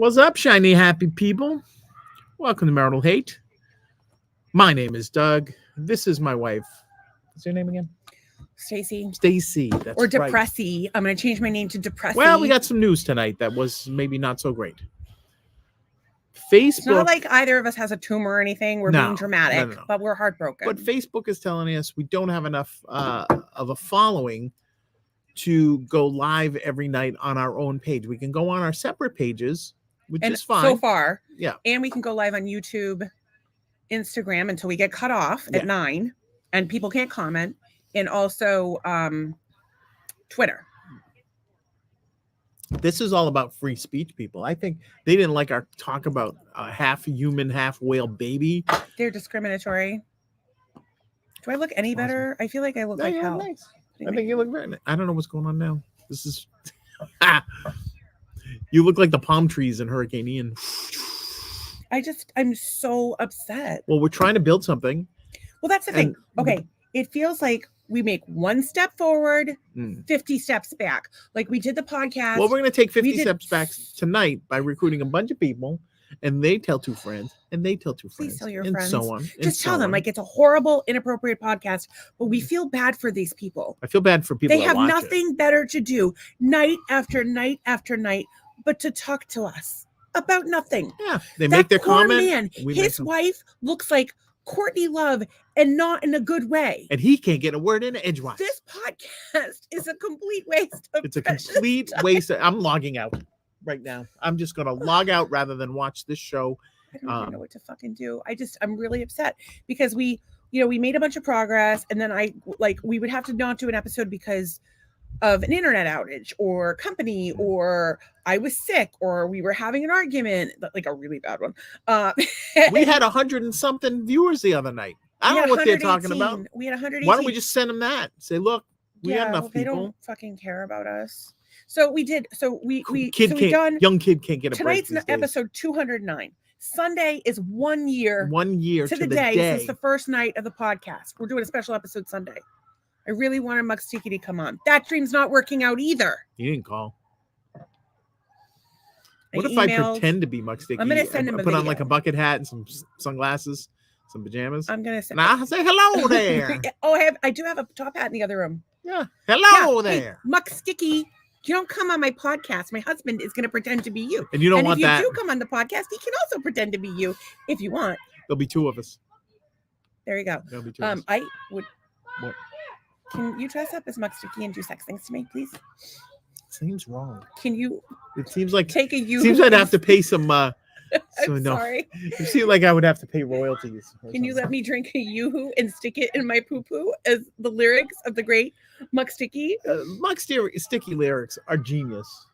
What's up, shiny happy people? Welcome to Marital Hate. My name is Doug. This is my wife. What's your name again? Stacy. Stacy. That's Or right. Depressy. I'm going to change my name to Depressy. Well, we got some news tonight that was maybe not so great. Facebook. It's not like either of us has a tumor or anything. We're being dramatic, but we're heartbroken. But Facebook is telling us we don't have enough of a following to go live every night on our own page. We can go on our separate pages, which is fine. So far. Yeah. And we can go live on YouTube, Instagram until we get cut off at 9 and people can't comment. And also Twitter. This is all about free speech, people. I think they didn't like our talk about half human, half whale baby. They're discriminatory. Do I look any better? I feel like I look like hell. Nice. I think you look very nice. I don't know what's going on now. This is... You look like the palm trees in Hurricane Ian. I'm so upset. Well, we're trying to build something. Well, that's the thing. Okay. It feels like we make one step forward, 50 steps back. Like we did the podcast. Well, we're going to take 50 steps back tonight by recruiting a bunch of people, and they tell two friends, and they tell two friends. Please tell your and friends. So on. Just tell them, like, it's a horrible, inappropriate podcast, but we feel bad for these people. I feel bad for people. They have nothing better to do night after night after night but to talk to us about nothing. Yeah, they make their comment. Man, his wife looks like Courtney Love, and not in a good way. And he can't get a word in edgewise. This podcast is a complete waste of It's a complete waste. I'm logging out right now. I'm just going to log out rather than watch this show. I don't even know what to fucking do. I'm really upset because we made a bunch of progress, and then we would have to not do an episode because of an internet outage or company, or I was sick, or we were having an argument, like a really bad one. We had 100 and something viewers the other night. I don't know what they're talking about. We had 118. Why don't we just send them that? Say, look, we got enough people. They don't fucking care about us. So we did. So young kid can't get a break. Tonight's episode 209. Sunday is 1 year. 1 year to the day since the first night of the podcast. We're doing a special episode Sunday. I really wanted Mux Tiki to come on. That dream's not working out either. You didn't call. What if I pretend to be Mux Tiki? I'm going to send him a put video. On like a bucket hat and some sunglasses, some pajamas. I'm going to send. Now say hello there. I do have a top hat in the other room. Yeah. Hello there. Hey, Mux Tiki, you don't come on my podcast. My husband is going to pretend to be you. And you don't want that. If you do come on the podcast, he can also pretend to be you if you want. There'll be two of us. There you go. There'll be two of us. I would. What? Can you dress up as Mux Tiki and do sex things to me, please? Seems wrong. Can you? It seems like take a you. Seems I'd have to pay some. Sorry. It seems like I would have to pay royalties. Can you let me drink a yoo-hoo and stick it in my poo-poo as the lyrics of the great Mux Tiki? Mux Tiki lyrics are genius.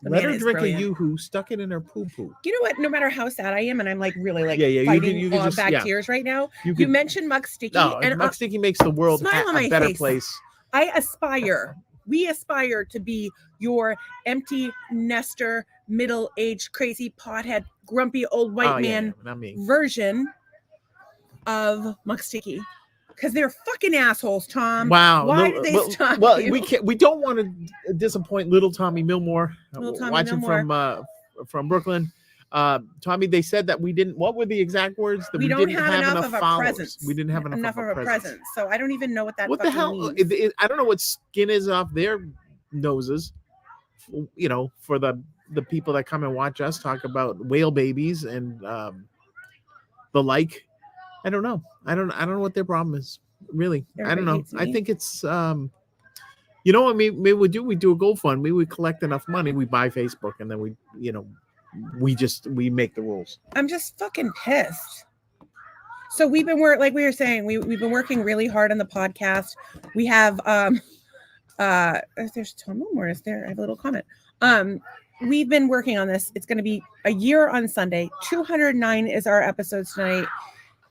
Let her drink a yoo-hoo, stuck it in her poo-poo. You know what? No matter how sad I am, and I'm like really fighting you can back tears right now. You mentioned Mux Tiki. And Mux Tiki makes the world a better place. We aspire to be your empty nester, middle-aged, crazy pothead, grumpy old white man version of Mux Tiki. Because they're fucking assholes, Tom. Wow. Why did they stop you? Well, we don't want to disappoint little Tommy Millmore. Watching from Brooklyn. Tommy, they said that we didn't. What were the exact words? That we didn't have enough of a presence. We didn't have enough of a presence. So I don't even know what that. What the hell? Means. I don't know what skin is off their noses. You know, for the people that come and watch us talk about whale babies and the like. I don't know. I don't know what their problem is. Really, I don't know. I think it's you know what? Maybe we do a GoFundMe. We collect enough money. We buy Facebook, and then we make the rules. I'm just fucking pissed. So we've been like we were saying, we've been working really hard on the podcast. We have there's Tom Moore is there. I have a little comment. We've been working on this. It's going to be a year on Sunday. 209 is our episodes tonight.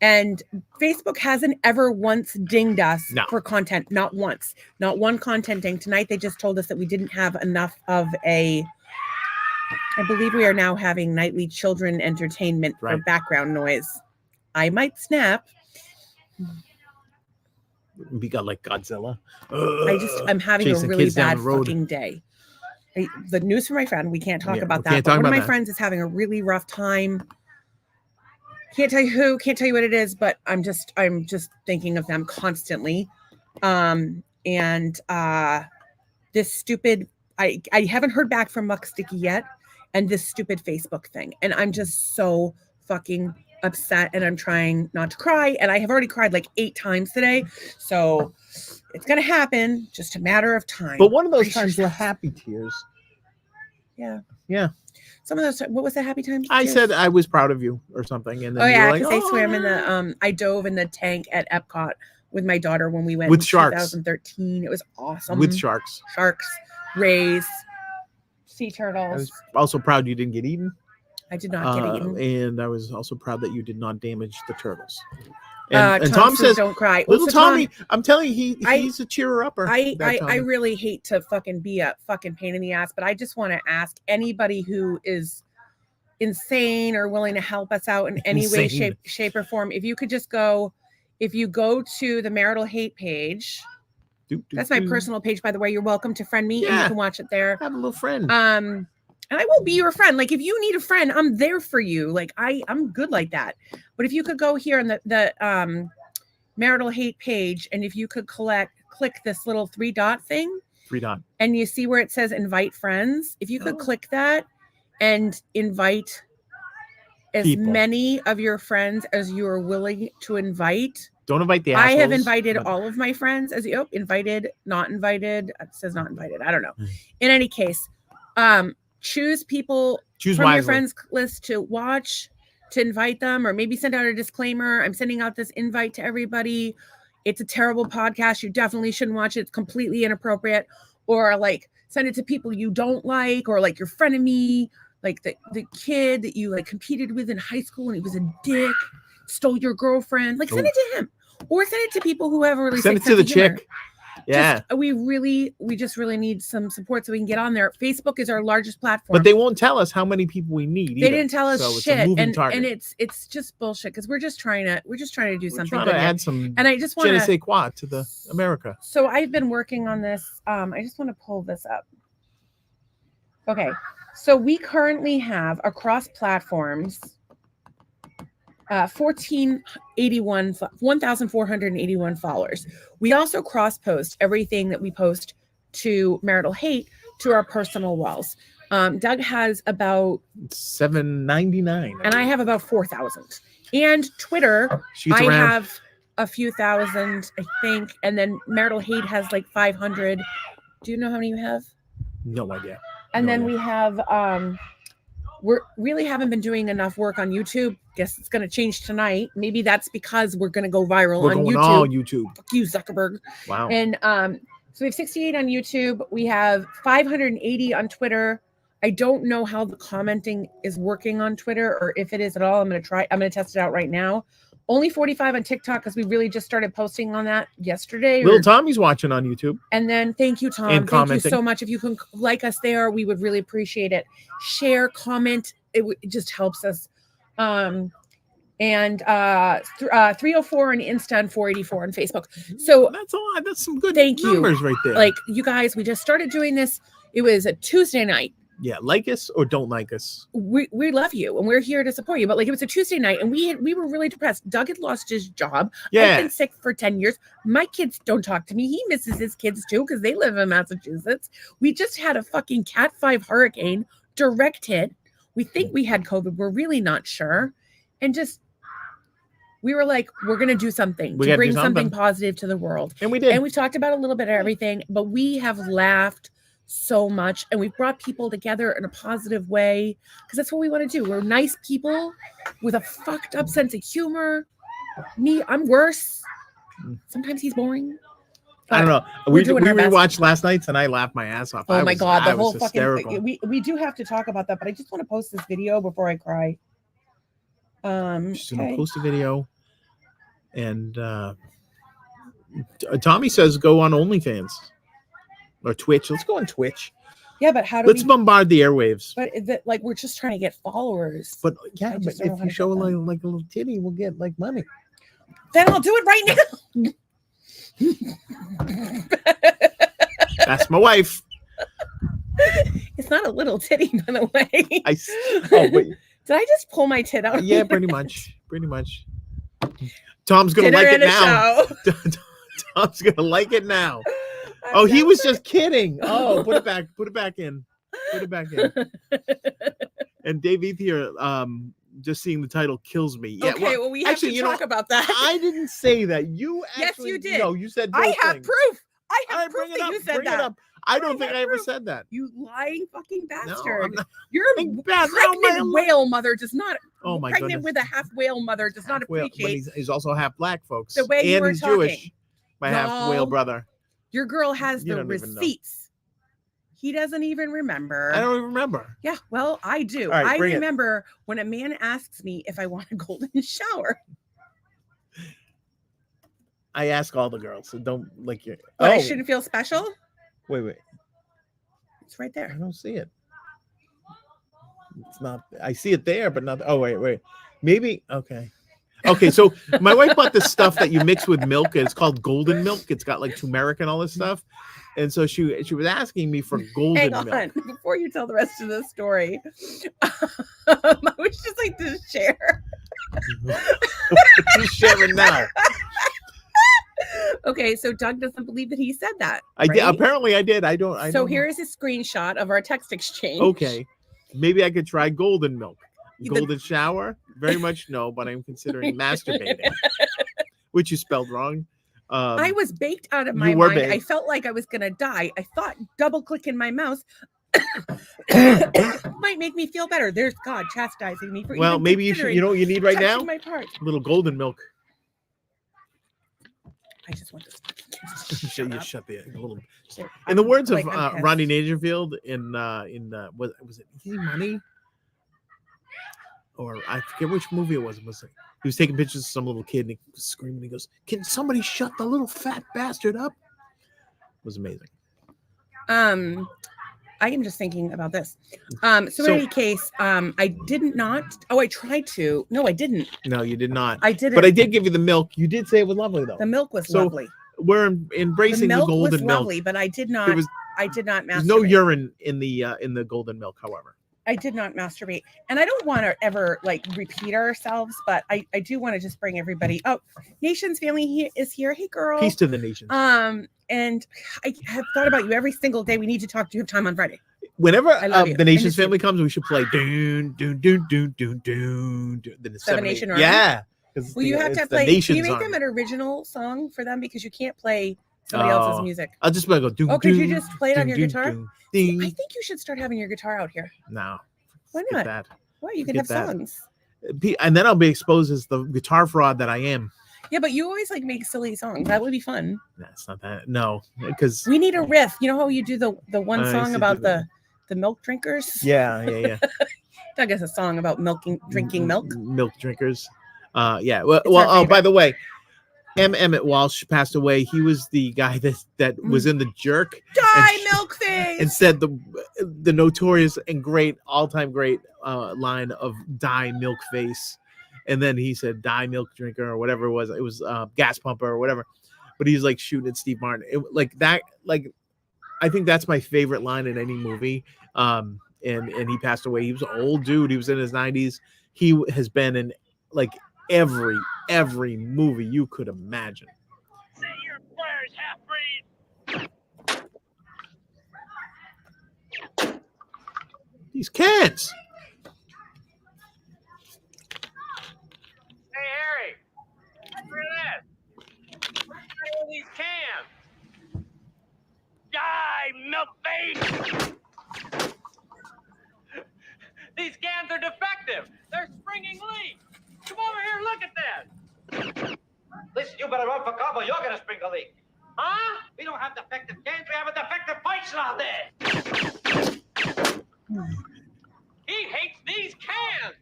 And Facebook hasn't ever once dinged us for content. Not once. Not one content ding. Tonight they just told us that we didn't have enough of I believe we are now having nightly children entertainment for background noise. I might snap. We got like Godzilla. I'm having a really bad fucking day. the news from my friend. We can't talk Yeah, about we that. can't But talk one of about my that. friends is having a really rough time. Can't tell you who, can't tell you what it is, but I'm just thinking of them constantly. This stupid, I haven't heard back from Muck Sticky yet, and this stupid Facebook thing. And I'm just so fucking upset, and I'm trying not to cry. And I have already cried like 8 times today. So it's gonna happen, just a matter of time. But one of those Brace times were yourselves. happy tears. Yeah. Yeah. Some of those, what was that happy time? I Tears? said I was proud of you or something. And then Oh you were yeah, like, because I swam in "Oh." the I dove in the tank at Epcot with my daughter when we went With in sharks. 2013. It was awesome. With sharks. Sharks, rays, sea I turtles. was also proud you didn't get eaten. I did not get eaten. And I was also proud that you did not damage the turtles. And Tom says, says, "Don't cry." little So Tom, Tommy, I'm telling you, he's a cheerer upper. I really hate to fucking be a fucking pain in the ass, but I just want to ask anybody who is insane or willing to help us out in any way, shape, or form. If you could just go, if you go to the Marital Hate page, that's my personal page, by the way. You're welcome to friend me, and you can watch it there. Have a little friend. And I will be your friend. Like if you need a friend, I'm there for you. Like I'm good like that. But if you could go here on the Marital Hate page, and if you could click this little 3-dot thing, and you see where it says invite friends. If you could click that and invite as many of your friends as you are willing to invite. Don't invite the assholes. I have invited all of my friends as invited, not invited. It says not invited. I don't know. In any case, choose people from wisely. Your friends list to watch, to invite them, or maybe send out a disclaimer. I'm sending out this invite to everybody. It's a terrible podcast. You definitely shouldn't watch it. It's completely inappropriate. Or like send it to people you don't like, or like your frenemy, like the kid that you like competed with in high school and he was a dick, stole your girlfriend. Like send it to him, or send it to people who have a really send it to the chick. Yeah, we just really need some support so we can get on there. Facebook is our largest platform, but they won't tell us how many people we need. They didn't tell us so shit, and it's just bullshit because we're just trying to do something. Trying to add some, and I just want to say quoi to the America. So I've been working on this. I just want to pull this up. Okay, so we currently have across platforms 1,481 followers. We also cross post everything that we post to Marital Hate to our personal walls. Doug has about 799, and I have about 4,000. And Twitter, I have a few thousand, I think, and then Marital Hate has like 500. Do you know how many you have? No idea. And then we have we're really haven't been doing enough work on YouTube. Guess it's going to change tonight. Maybe that's because we're going to go viral on YouTube. All YouTube. Fuck you, Zuckerberg. Wow. And so we have 68 on YouTube. We have 580 on Twitter. I don't know how the commenting is working on Twitter, or if it is at all. I'm going to test it out right now. Only 45 on TikTok because we really just started posting on that yesterday. Little Tommy's watching on YouTube. And then thank you, Tom. And thank you so much. If you can like us there, we would really appreciate it. Share, comment. It just helps us. 304 on Insta and 484 on Facebook. So that's a lot. That's some good numbers right there. Like you guys, we just started doing this. It was a Tuesday night. Yeah, like us or don't like us. We love you and we're here to support you. But like it was a Tuesday night and we were really depressed. Doug had lost his job. Yeah. I've been sick for 10 years. My kids don't talk to me. He misses his kids too because they live in Massachusetts. We just had a fucking Cat 5 hurricane direct hit. We think we had COVID. We're really not sure. And just we were like, we're going to do something to bring something positive to the world. And we did. And we talked about a little bit of everything, but we have laughed so much and we've brought people together in a positive way because that's what we want to do. We're nice people with a fucked up sense of humor. I'm worse. Sometimes he's boring. I don't know. We rewatched last night's and I laughed my ass off. Oh my God. The whole fucking we do have to talk about that, but I just want to post this video before I cry. Just gonna post a video. And Tommy says go on OnlyFans. Or Twitch. Let's go on Twitch. Yeah, but how do Let's bombard the airwaves. But like we're just trying to get followers. But yeah, but if you show like a little titty, we'll get like money. Then I'll do it right now. That's my wife. It's not a little titty, by the way. But Did I just pull my tit out? yeah, pretty much. Tom's gonna Dinner like and it a now. show. Tom's gonna like it now. I'm Oh, he not was sure. just kidding. Oh, put it back in. And Dave Ethier, just seeing the title kills me. Yeah, Okay, well, we have actually, to you know, talk about that. I didn't say that. You Yes, actually, you did. No, you said I both have things. proof. I All have right, proof bring it that up. you said Bring it that. up. I don't I think have I ever proof. said that. You lying fucking No, bastard. I'm not. Your Being bad. No, pregnant my- whale mother does not. Oh my pregnant goodness. with a half whale mother does not Whale, but appreciate he's also half black, folks. the way you and were he's talking. Jewish. My half whale No. brother. Your girl has You the don't even know. receipts. He doesn't even remember. I don't even remember. Yeah, well, I do. All right, I bring it. remember when a man asks me if I want a golden shower. I ask all the girls, so don't like your. But I shouldn't feel special. Wait. It's right I there. don't see it. It's not. I see it there, but not. Oh wait. Maybe. Okay. So my wife bought this stuff that you mix with milk. And it's called golden milk. It's got like turmeric and all this stuff. And so she was asking me for golden Hang milk. on, before you tell the rest of the story, I would just like to share. Just share it now. Okay, so Doug doesn't believe that he said that. I did. right? Apparently, I did. I don't. So don't here is a screenshot of our text exchange. Okay. Maybe I could try golden milk. The- Golden shower? Very much no, but I'm considering masturbating, which you spelled wrong. I was baked out of you my were mind. I baked. felt like I was gonna die. I thought double clicking my mouse might make me feel better. There's God chastising me for Well, even maybe you should. You know what you need right touching now? my part. A little golden milk. I just want this. Shut the a little. Shut up. In the words of I'm pissed. Rodney Dangerfield in was it Easy Money? Or I forget which movie it was. He was taking pictures of some little kid and he was screaming. He goes, "Can somebody shut the little fat bastard up?" It was amazing. I am just thinking about this. So in any case, I did not. Oh, I tried to. No, I didn't. No, you did not. I didn't. But I did give you the milk. You did say it was lovely though. The milk was So, lovely. We're embracing the milk golden was milk. lovely, but I did not. There was I did not there's masturbate. no urine in the golden milk, however. I did not masturbate, and I don't want to ever like repeat ourselves, but I do want to just bring everybody. Oh, Nations family is here. Hey, girl. Peace to the nation. And I have thought about you every single day. We need to talk. Do you have time on Friday? Whenever I love you. the I nation's miss you. family comes, we should play doon doon doon doon doon doon. The Seven Nation Army? Yeah. 'Cause Well, you have to it's the play. Can you nation's make army. them an original song for them because you can't play somebody else's Oh. music? I'll just go doon. Oh, could you doon, just play it on doon, your doon, guitar? doon, I ding. think you should start having your guitar out here. No. Why Get not? that. Why you can Get have that. songs. And then I'll be exposed as the guitar fraud that I am. Yeah, but you always like make silly songs. That would be fun. That's not that. No, because We need a riff. You know how you do the one I used song to about do that. the milk drinkers? yeah. Doug has a song about drinking milk. Milk drinkers. Yeah. Well, It's our oh, by favorite. the way, Emmett Walsh passed away. He was the guy that was in The Jerk Die, sh- milk face. and said the notorious and great all-time great line of "Die milk face," and then he said "Die milk drinker" or whatever it was. It was gas pumper or whatever. But he's like shooting at Steve Martin. Like that. Like I think that's my favorite line in any movie. And he passed away. He was an old dude. He was in his 90s. He has been in like every movie you could imagine. Say your prayers, half-breed. These cans. Hey, Harry. Look at this. Look at all these cans. Die, milk face. These cans are defective. They're springing leaks. Come over here, look at that. Listen, you better run for cover. You're gonna spring a leak. Huh? We don't have defective cans. We have a defective pipes out there. He hates these cans.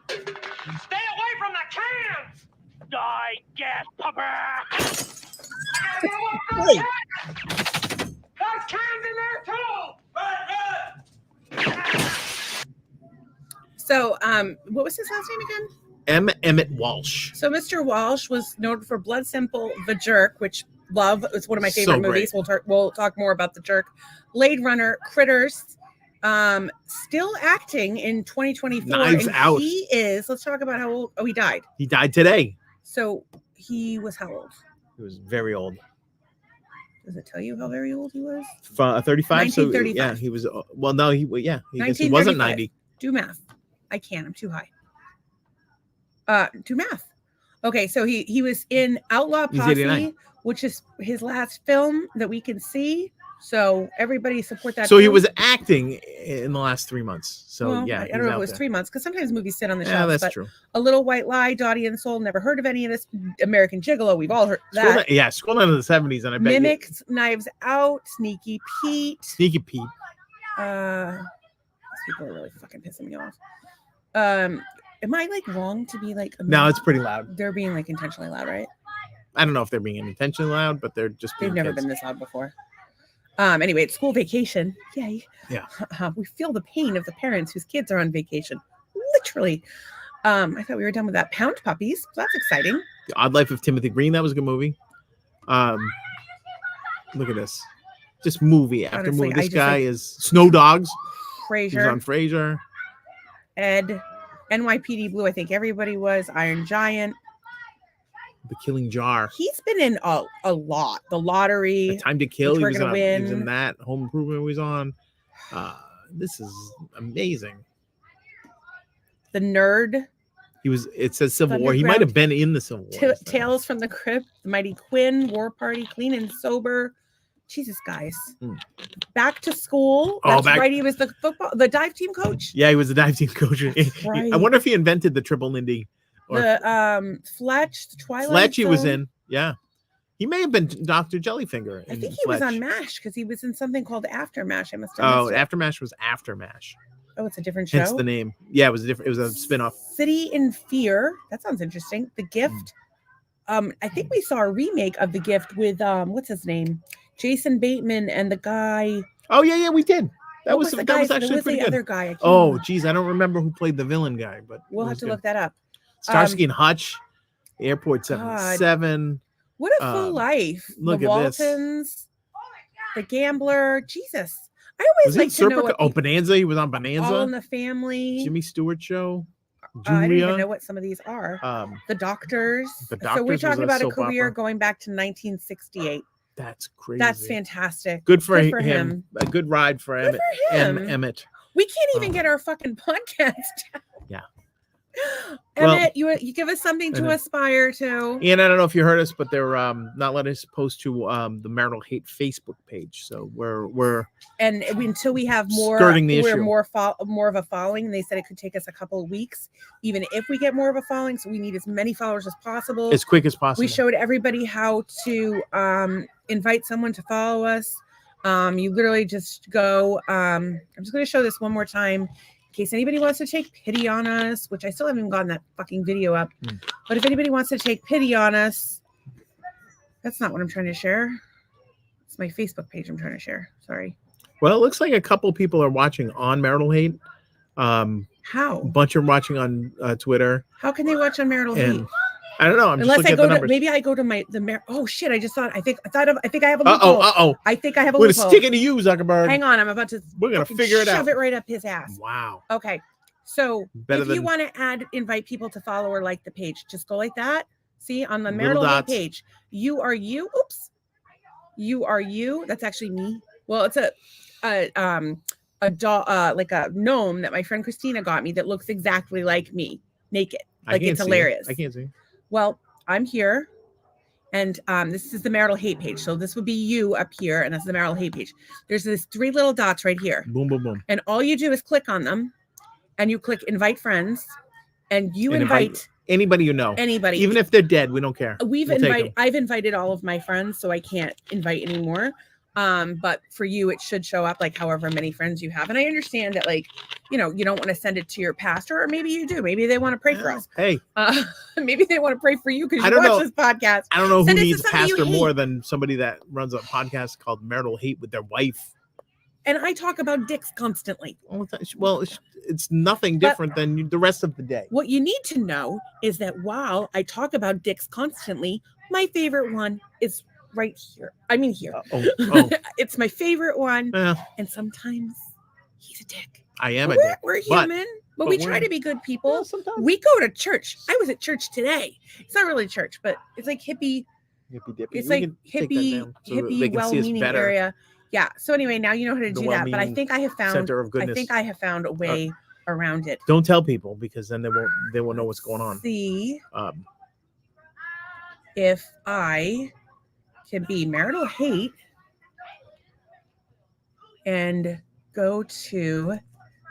Stay away from the cans. Die, gas pumper. Wait. There's cans in there too. Run. So, what was his last name again? Emmett Walsh. So, Mr. Walsh was known for Blood Simple, The Jerk, which love. It's one of my So favorite great. movies. We'll talk more about The Jerk. Blade Runner, Critters, still acting in 2024. Knives and Out. He is. Let's talk about how old. Oh, he died. He died today. So he was how old? He was very old. Does it tell you how very old he was? 35. So 1935. yeah, he was. Well, no, he guess he 1935. wasn't 90. Do math. I can't. I'm too high. Do math. Okay, so he was in Outlaw He's Posse, 89. which is his last film that we can see. So everybody support that. So he film. was acting in the last 3 months. So Well, yeah, I don't know if it was 3 months because sometimes movies sit on the Yeah, shelves. that's but true. A Little White Lie, Dottie and Soul, never heard of any of this. American Gigolo, we've all heard that. School Night in the 70s, and I bet Mimics, Knives Out, Sneaky Pete. Sneaky Pete. These people are really fucking pissing me off. Am I like wrong to be like? No, it's pretty loud. They're being like intentionally loud, right? I don't know if they're being intentionally loud, but they're just. They've being never kids. been this loud before. Anyway, it's school vacation. Yay. Yeah. We feel the pain of the parents whose kids are on vacation. Literally. I thought we were done with that. Pound Puppies. That's exciting. The Odd Life of Timothy Green. That was a good movie. Look at this. Just movie after Honestly, movie. I This just, guy is Snow Dogs. He was on Frasier, Frasier. Ed, NYPD Blue. I think everybody was. Iron Giant. The Killing Jar. He's been in a lot. The Lottery. The Time to Kill. Which He we're was, gonna he was win. in that. Home Improvement was on. This is amazing. The Nerd. He was. It says Civil War. He might have been in the Civil War. this time. Tales from the Crypt. The Mighty Quinn. War Party. Clean and Sober. Jesus, guys. Back to School. Oh, That's back- right. He was the dive team coach. Yeah, he was a dive team coach. Right. I wonder if he invented the triple Lindy. Or The Fletch, the Twilight. Fletch, he was Zone. in. Yeah, he may have been Dr. Jellyfinger. I in think he was on Fletch. MASH because he was in something called After MASH. I must have Oh, missed it. After MASH was After MASH. Oh, it's a different show. Hence the name. Yeah, it was a different. It was a spinoff. City in Fear. That sounds interesting. The Gift. I think we saw a remake of The Gift with what's his name, Jason Bateman, and the guy. Oh yeah, we did. That what was the that guy- was who actually was pretty the good. other guy. I can't Oh, remember. geez, I don't remember who played the villain guy, but We'll it have was to good. look that up. Starsky and Hutch, Airport God. 77. What a full life. look The at this. Waltons, The Gambler. Jesus. I Was always it like to know Serpico? what Oh, people- Bonanza. He was on All in Bonanza. the Family. Jimmy Stewart show. I don't even know Julia. what some of these are. The The Doctors. So Doctors we're was talking a about a soap career opera. going back to 1968. That's crazy. That's fantastic. Good for, Good for him. A good ride for Good Emmett. for him. Emmett. We can't even Oh. get our fucking podcast down. Yeah. Emmett, Well, you give us something I to know. aspire to. And I don't know if you heard us, but they're not letting us post to the Marital Hate Facebook page. So we're And until we have more, Skirting the we're issue. more of a following. And they said it could take us a couple of weeks, even if we get more of a following. So we need as many followers as possible. as quick as possible. We showed everybody how to invite someone to follow us. You literally just go. I'm just going to show this one more time in case anybody wants to take pity on us, which I still haven't gotten that fucking video up. But if anybody wants to take pity on us, that's not what I'm trying to share. It's my Facebook page I'm trying to share. Sorry. Well, it looks like a couple people are watching on Marital Hate. A How? bunch are watching on Twitter. How can they watch on Marital Hate? And I don't know. I'm Unless just I looking at go the to numbers. maybe I go to oh shit! I just thought I think I have a Uh loophole. oh. I think I have a We're gonna loophole. stick it to you, Zuckerberg. Hang on, I'm about to. We're gonna fucking figure it shove out. it right up his ass. Wow. Okay, so Better if you than- want to invite people to follow or like the page, just go like that. See on the Little Marital Hate dots. page. You are you. Oops. You are you. That's actually me. Well, it's a doll, like a gnome that my friend Christina got me that looks exactly like me, naked. I Like can't it's see it. hilarious. I can't see. Well, I'm here, and this is the Marital Hate page. So this would be you up here, and that's the Marital Hate page. There's this 3 little dots right here, Boom, boom, boom. and all you do is click on them, and you click invite friends, and you And invite Anybody you know, anybody. even if they're dead, we don't care. We've we'll take invited, 'em. I've invited all of my friends, so I can't invite anymore. But for you, it should show up like however many friends you have. And I understand that, like, you know, you don't want to send it to your pastor, or maybe you do. Maybe they want to pray for us. Hey, Maybe they want to pray for you because I you don't watch know. this podcast. I don't know who Send it to needs a somebody you pastor more hate. than somebody that runs a podcast called Marital Hate with their wife. And I talk about dicks constantly. Well, it's nothing But- different than the rest of the day. What you need to know is that while I talk about dicks constantly, my favorite one is right here. I mean here. Oh. It's my favorite one. Yeah, And sometimes he's a dick. I am a We're, dick. we're but- human, but but we we're- try to be good people. Well, sometimes We go to church. I was at church today. It's not really church, but it's like hippie. hippy dippy. It's We like can take that hippie, down so that they hippie, can see us well-meaning better. area. Yeah. So anyway, now you know how to The do that. But I well-meaning think I have found. Center of I goodness. think I have found a way around it. Don't tell people because then they won't know what's going on. See Um, if I can be marital hate and go to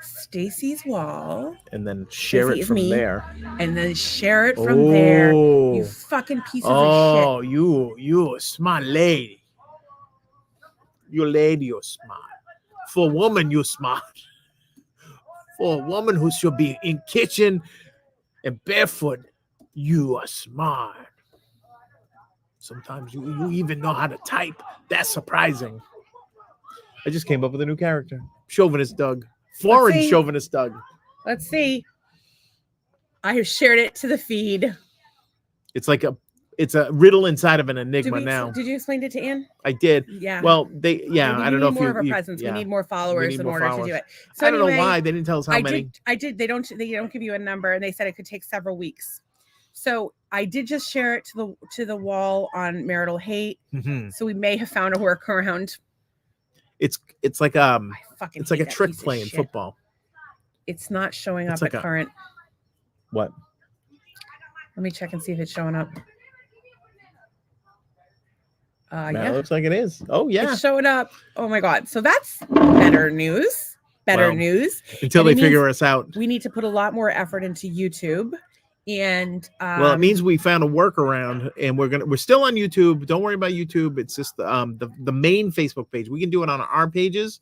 Stacy's wall and then share Stacey it is from me. there. and then share it from there. You Oh. fucking pieces of Oh, you a smart lady. You lady, you're smart. For a woman, you're smart. For a woman who should be in kitchen and barefoot, you are smart. Sometimes you even know how to type. That's surprising. I just came up with a new character. Chauvinist Doug. Foreign see. chauvinist Doug. shit. Let's see. I have shared it to the feed. It's a riddle inside of an enigma now. Did you explain it to Ann? I did. Yeah. Well, We I don't know if need more you, of a you- presence. yeah. We need more followers need in more order to followers. do it. So I don't anyway, know why they didn't tell us how many. I did. They don't give you a number, and they said it could take several weeks. So I did just share it to the wall on marital hate. Mhm. So we may have found a workaround. It's like I fucking it's like hate a that trick piece of play in shit. football. It's not showing It's up like at current. What? Let me check and see if it's showing up. That Yeah, looks like it is. Oh yeah. it's showing up. Oh my god! So that's better news. Better Well, news. Until and they it figure us out. We need to put a lot more effort into YouTube, and Well, it means we found a workaround, and we're still on YouTube. Don't worry about YouTube. It's just the main Facebook page. We can do it on our pages,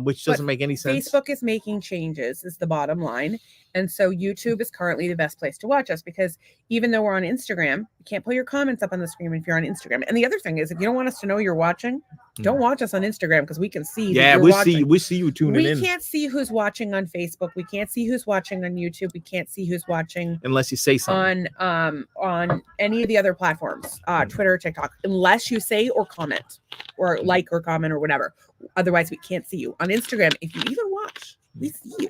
which But doesn't make any sense. Facebook is making changes. Is the bottom line, and so YouTube is currently the best place to watch us because even though we're on Instagram, you can't pull your comments up on the screen if you're on Instagram. And the other thing is, if you don't want us to know you're watching, don't watch us on Instagram because we can see. that Yeah, you're we watching. see you tuning We in can't see who's watching on Facebook. We can't see who's watching on YouTube. We can't see who's watching unless you say something. on any of the other platforms, Twitter, TikTok, unless you say or comment or like or comment or whatever. Otherwise, we can't see you on Instagram. If you even watch, we see you.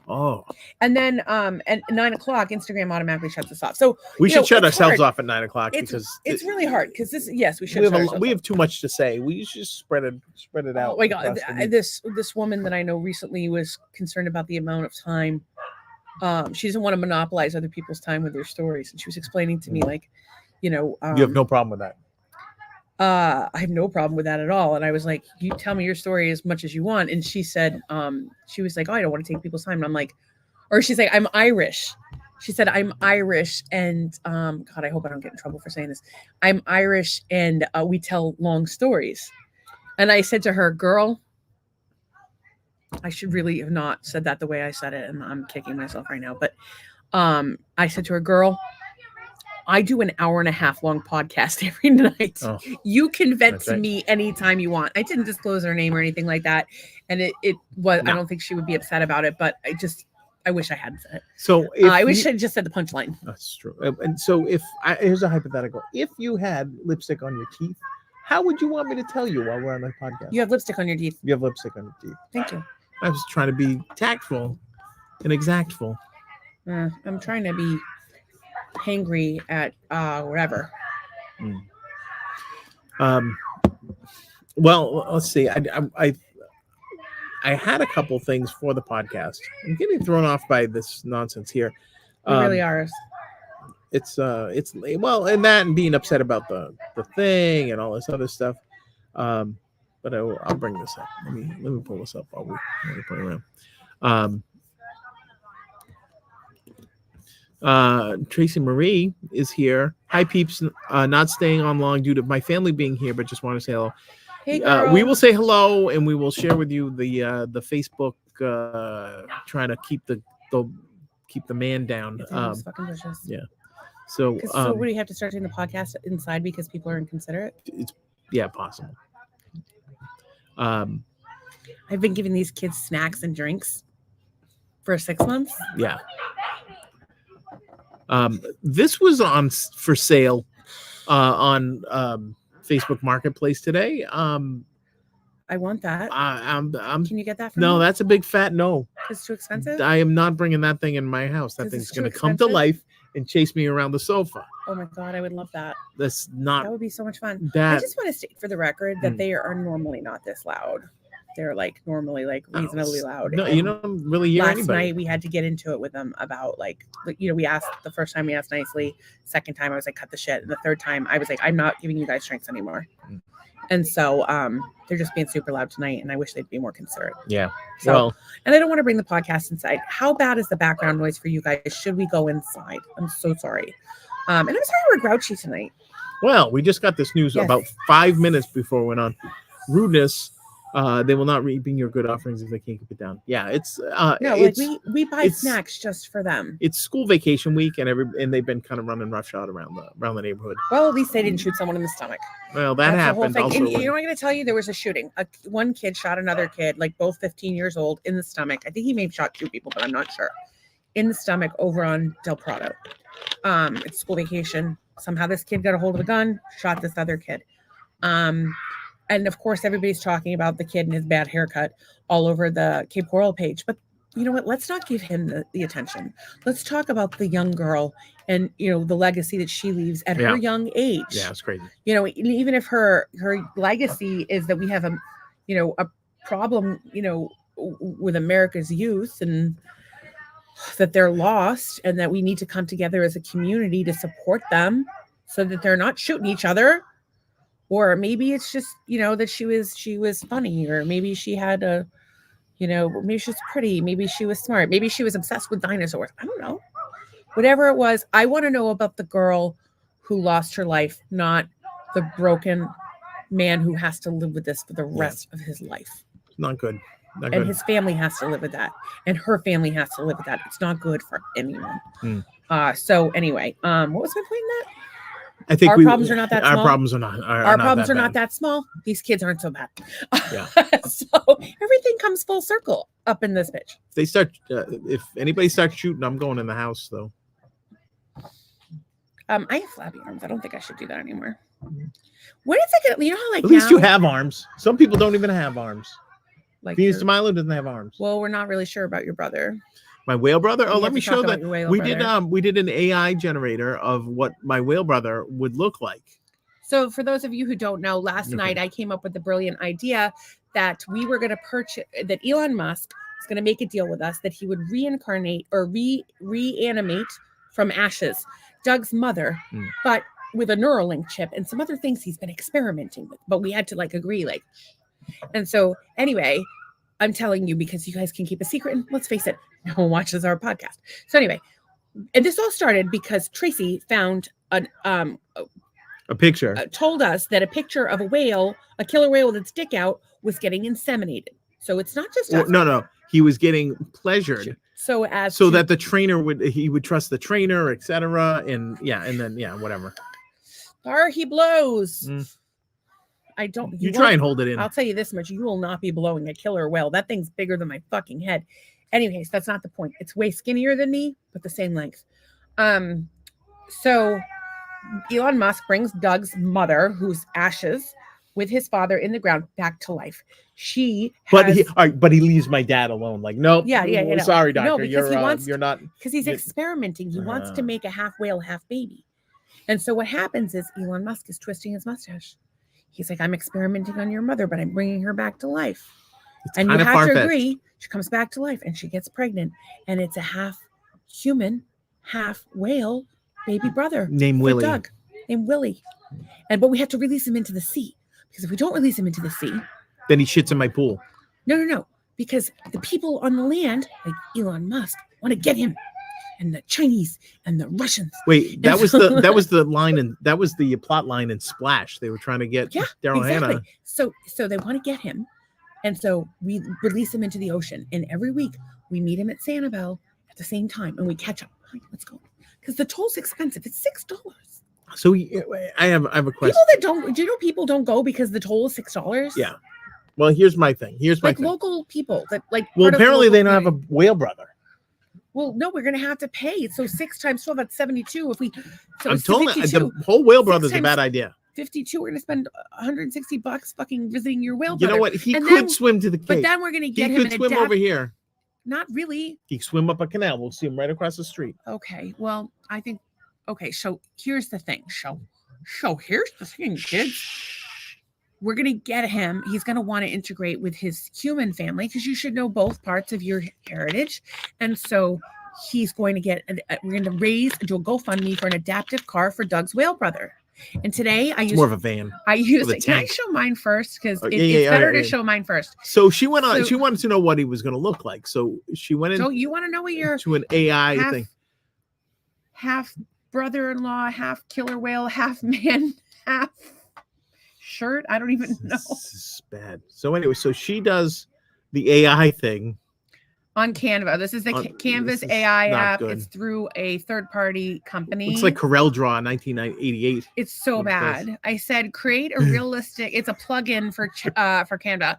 Oh, And then at 9 o'clock, Instagram automatically shuts us off. So we you should know, shut it's ourselves hard. off at 9 o'clock It's because really hard because we should. we shut ourselves have off. too much to say. We should just spread it out. Oh my god, across the week. this woman that I know recently was concerned about the amount of time. She doesn't want to monopolize other people's time with their stories, and she was explaining to me like, you have no problem with that. I have no problem with that at all. And I was like, you tell me your story as much as you want. And she said, she was like, oh, I don't want to take people's time. And I'm like, or she's like, I'm Irish. She said, I'm Irish. And God, I hope I don't get in trouble for saying this. I'm Irish and we tell long stories. And I said to her, girl, I should really have not said that the way I said it. And I'm kicking myself right now. But I said to her, girl, I do an hour and a half long podcast every night. Oh. You can vent That's to right. me anytime you want. I didn't disclose her name or anything like that. And it was, No. I don't think she would be upset about it, but I wish I hadn't said it. So I wish I just said the punchline. That's true. And so here's a hypothetical. If you had lipstick on your teeth, how would you want me to tell you while we're on the podcast? You have lipstick on your teeth. You have lipstick on your teeth. Thank you. I was trying to be tactful and exactful. I'm trying to be hangry at whatever. Well, let's see. I had a couple things for the podcast. I'm getting thrown off by this nonsense here. You really are. It's well, and that and being upset about the thing and all this other stuff. But I'll bring this up. Let me pull this up while we play around. Tracy Marie is here. Hi peeps, not staying on long due to my family being here, but just want to say hello. Hey, girl. We will say hello and we will share with you the Facebook trying to keep the man down. It's in those fucking bushes. yeah. So So what do you have to start doing the podcast inside because people are inconsiderate? it's possible. I've been giving these kids snacks and drinks for 6 months. Yeah. This was on for sale on Facebook Marketplace today. I want that. I'm Can you get that for no, me? that's a big fat no. It's too expensive. I am not bringing that thing in my house. That 'Cause thing's it's too going to come to expensive? life and chase me around the sofa. Oh my god, I would love that. That's That not would be so much fun. I that. just want to state for the record that Mm. they are normally not this loud. They're like normally like reasonably loud. No, And you don't really hear last anybody. night we had to get into it with them about like we asked the first time we asked nicely, second time I was like cut the shit, and the third time I was like I'm not giving you guys drinks anymore. Mm. And so they're just being super loud tonight, and I wish they'd be more considerate. Yeah. So, Well, and I don't want to bring the podcast inside. How bad is the background noise for you guys? Should we go inside? I'm so sorry. And I'm sorry we're grouchy tonight. we just got this news Yes. about 5 minutes before we went on. Rudeness. They will not reaping your good offerings if they can't keep it down. Yeah, it's No, it's like we buy it's- snacks just for them. it's school vacation week, and they've been kind of running roughshod around the neighborhood. Well, at least they didn't shoot someone in the stomach. Well, that That's the whole happened thing. also. And you know what I'm going to tell you? There was a shooting. One kid shot another kid, like both 15 years old, in the stomach. I think he may have shot 2 people, but I'm not sure. In the stomach over on Del Prado. It's school vacation. Somehow this kid got a hold of a gun, shot this other kid. And of course, everybody's talking about the kid and his bad haircut all over the Cape Coral page. But you know what? Let's not give him the attention. Let's talk about the young girl and the legacy that she leaves at Yeah. her young age. Yeah, it's crazy. Even if her legacy is that we have a problem with America's youth and that they're lost and that we need to come together as a community to support them so that they're not shooting each other. Or maybe it's just that she was funny, or maybe she had maybe she's pretty, maybe she was smart, maybe she was obsessed with dinosaurs. I don't know. Whatever it was, I want to know about the girl who lost her life, not the broken man who has to live with this for the rest of his life. Not good. Not And good. his family has to live with that. And her family has to live with that. It's not good for anyone. So anyway, what was my point in that? I think our problems are not that our small. problems are not. Our problems are bad. not that small. These kids aren't so bad. Yeah. So everything comes full circle up in this bitch. If they start, if anybody starts shooting, I'm going in the house though. I have flabby arms. I don't think I should do that anymore. When is it gonna? How like At least now, you have arms. Some people don't even have arms. like Venus your- DeMilo doesn't have arms. well, we're not really sure about your brother. My whale brother. Oh, We let have me to talk show about that your whale we brother. did. We did an AI generator of what my whale brother would look like. So for those of you who don't know, last Okay. night I came up with the brilliant idea that we were going to purchase, that Elon Musk is going to make a deal with us that he would reincarnate or reanimate from ashes Doug's mother, Mm. but with a Neuralink chip and some other things he's been experimenting with. But we had to agree, and so anyway, I'm telling you because you guys can keep a secret. And let's face it, no one watches our podcast. So anyway, and this all started because Tracy found an A picture. told us that a picture of a whale, a killer whale with its dick out, was getting inseminated. So it's not just us. No. He was getting pleasured, So as so to- that the trainer would trust the trainer, etc. And then whatever. Bar he blows. Mm. I don't. You won't- try and hold it in. I'll tell you this much: you will not be blowing a killer whale. That thing's bigger than my fucking head. Anyways, that's not the point. It's way skinnier than me, but the same length. So Elon Musk brings Doug's mother, whose ashes, with his father in the ground, back to life. She But has, he leaves my dad alone. Like, nope. Yeah, no. Sorry, No, doctor. because he You're wants- you're not. because he's You- experimenting. He wants to Uh. make a half whale, half baby. And so what happens is Elon Musk is twisting his mustache. He's like, I'm experimenting on your mother, but I'm bringing her back to life. It's And you kind of have to far-fetched. agree, she comes back to life and she gets pregnant. And it's a half human, half whale baby brother Name for Willie. Doug named Willie. But we have to release him into the sea. Because if we don't release him into the sea, Then he shits in my pool. no. Because the people on the land, like Elon Musk, want to get him. And the Chinese and the Russians. Wait, that was the line, and that was the plot line in Splash. They were trying to get Yeah, Daryl exactly. Hannah. So they want to get him. And so we release him into the ocean. And every week we meet him at Sanibel at the same time and we catch up. Hi, let's go. Because the toll's expensive. It's $6. So I have a question. People that don't, do you know people don't go because the toll is $6? Yeah. Well, here's my thing. Like local people that Well, part of the apparently they local don't have a community. whale brother. Well, no, we're going to have to pay. So 6 times 12, that's 72. If we So I'm it's telling you, 52. the whole Whale Six Brothers is a times- bad idea. 52. We're gonna spend $160 fucking visiting your whale You brother. know what? He And could then- swim to the But cape. then we're gonna He get him could an swim over here. Not really. He could swim up a canal. We'll see him right across the street. Okay. Well, I think. Okay. So here's the thing. So here's the thing, kids. We're going to get him. He's going to want to integrate with his human family because you should know both parts of your heritage. And so he's going to get, we're going to do a GoFundMe for an adaptive car for Doug's whale brother. And today I It's use, more of a van. I use with a it. Can I tank. show mine first? Because Oh, it's better to show mine first. So she went on. So- she wanted to know what he was going to look like. So she went So you want to know what your into an AI half, thing. half brother-in-law, half killer whale, half man, half shirt? I don't even know. This is bad. So anyway, so she does the AI thing. On Canva. This is the On- Canvas this is AI not app. good. It's through a third-party company. It's like Corel Draw 1988. It's so what it does. bad. I said create a realistic. It's a plugin for Canva.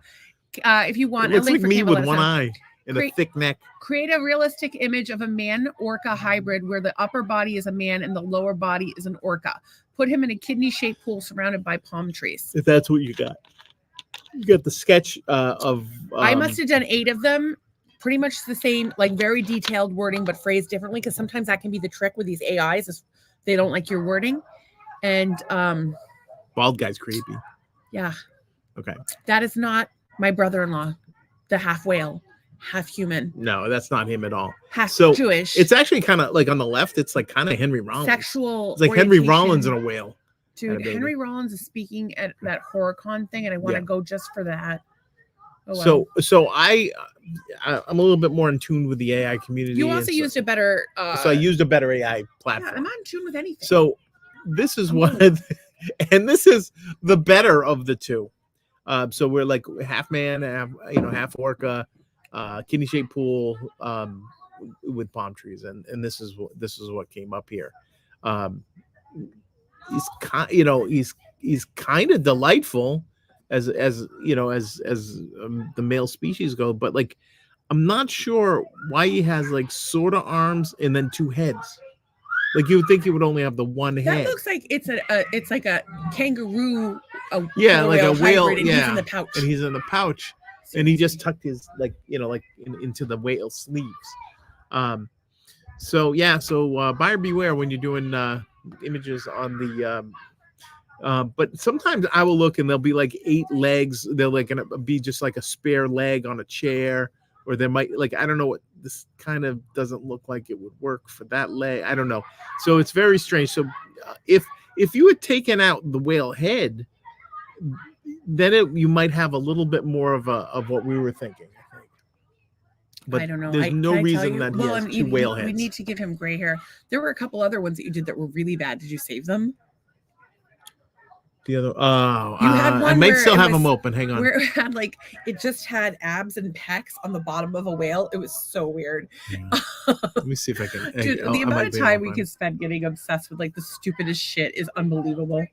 If you It want a looks link like for me Canva, with let us one know. eye and a Great. thick neck. Create a realistic image of a man orca hybrid where the upper body is a man and the lower body is an orca. Put him in a kidney-shaped pool surrounded by palm trees. If that's what you got. You got the sketch of. I must have done 8 of them. Pretty much the same, like very detailed wording, but phrased differently. Because sometimes that can be the trick with these AIs is they don't like your wording. And Bald guy's creepy. yeah, Okay. that is not my brother-in-law, the half whale, half human, No, that's not him at all. half So, Jewish. It's actually kind of like on the left. It's like kind of Henry Rollins. sexual. It's like Henry orientation. Rollins in a whale. Dude, baby. Henry Rollins is speaking at that HorrorCon thing, and I want to Yeah. go just for that. Oh, well. So I'm a little bit more in tune with the AI community. you and also so- used a better. So I used a better AI Yeah, platform. I'm on tune with anything. So this is I'm what, and this is the better of the two. So we're like half man, half orca, kidney shaped pool, with palm trees, and this is what came up here. He's kind of delightful as the male species go, but like I'm not sure why he has like sort of arms and then 2 heads. Like you would think he would only have the one That head. looks like it's like a kangaroo. Yeah, like a whale, hybrid, and he's yeah. in the pouch. And he's in the pouch, and he just tucked his into the whale sleeves. So buyer beware when you're doing images on the. But sometimes I will look and there'll be like 8 legs. They're like gonna be just like a spare leg on a chair, or there might I don't know what this kind of doesn't look like it would work for that leg. I don't know. So it's very strange. So if you had taken out the whale head, then you might have a little bit more of what we were thinking. I think. But I don't know. there's Can no I tell reason you? that he Well, has and 2 whale we heads. need to give him gray hair. There were a couple other ones that you did that were really bad. Did you save them? The other, You had I one might where still it have was- them open. Hang on. Where it had it just had abs and pecs on the bottom of a whale. It was so weird. Let me see if I can. Dude, I the amount might of be able time to we find could spend getting obsessed with the stupidest shit is unbelievable.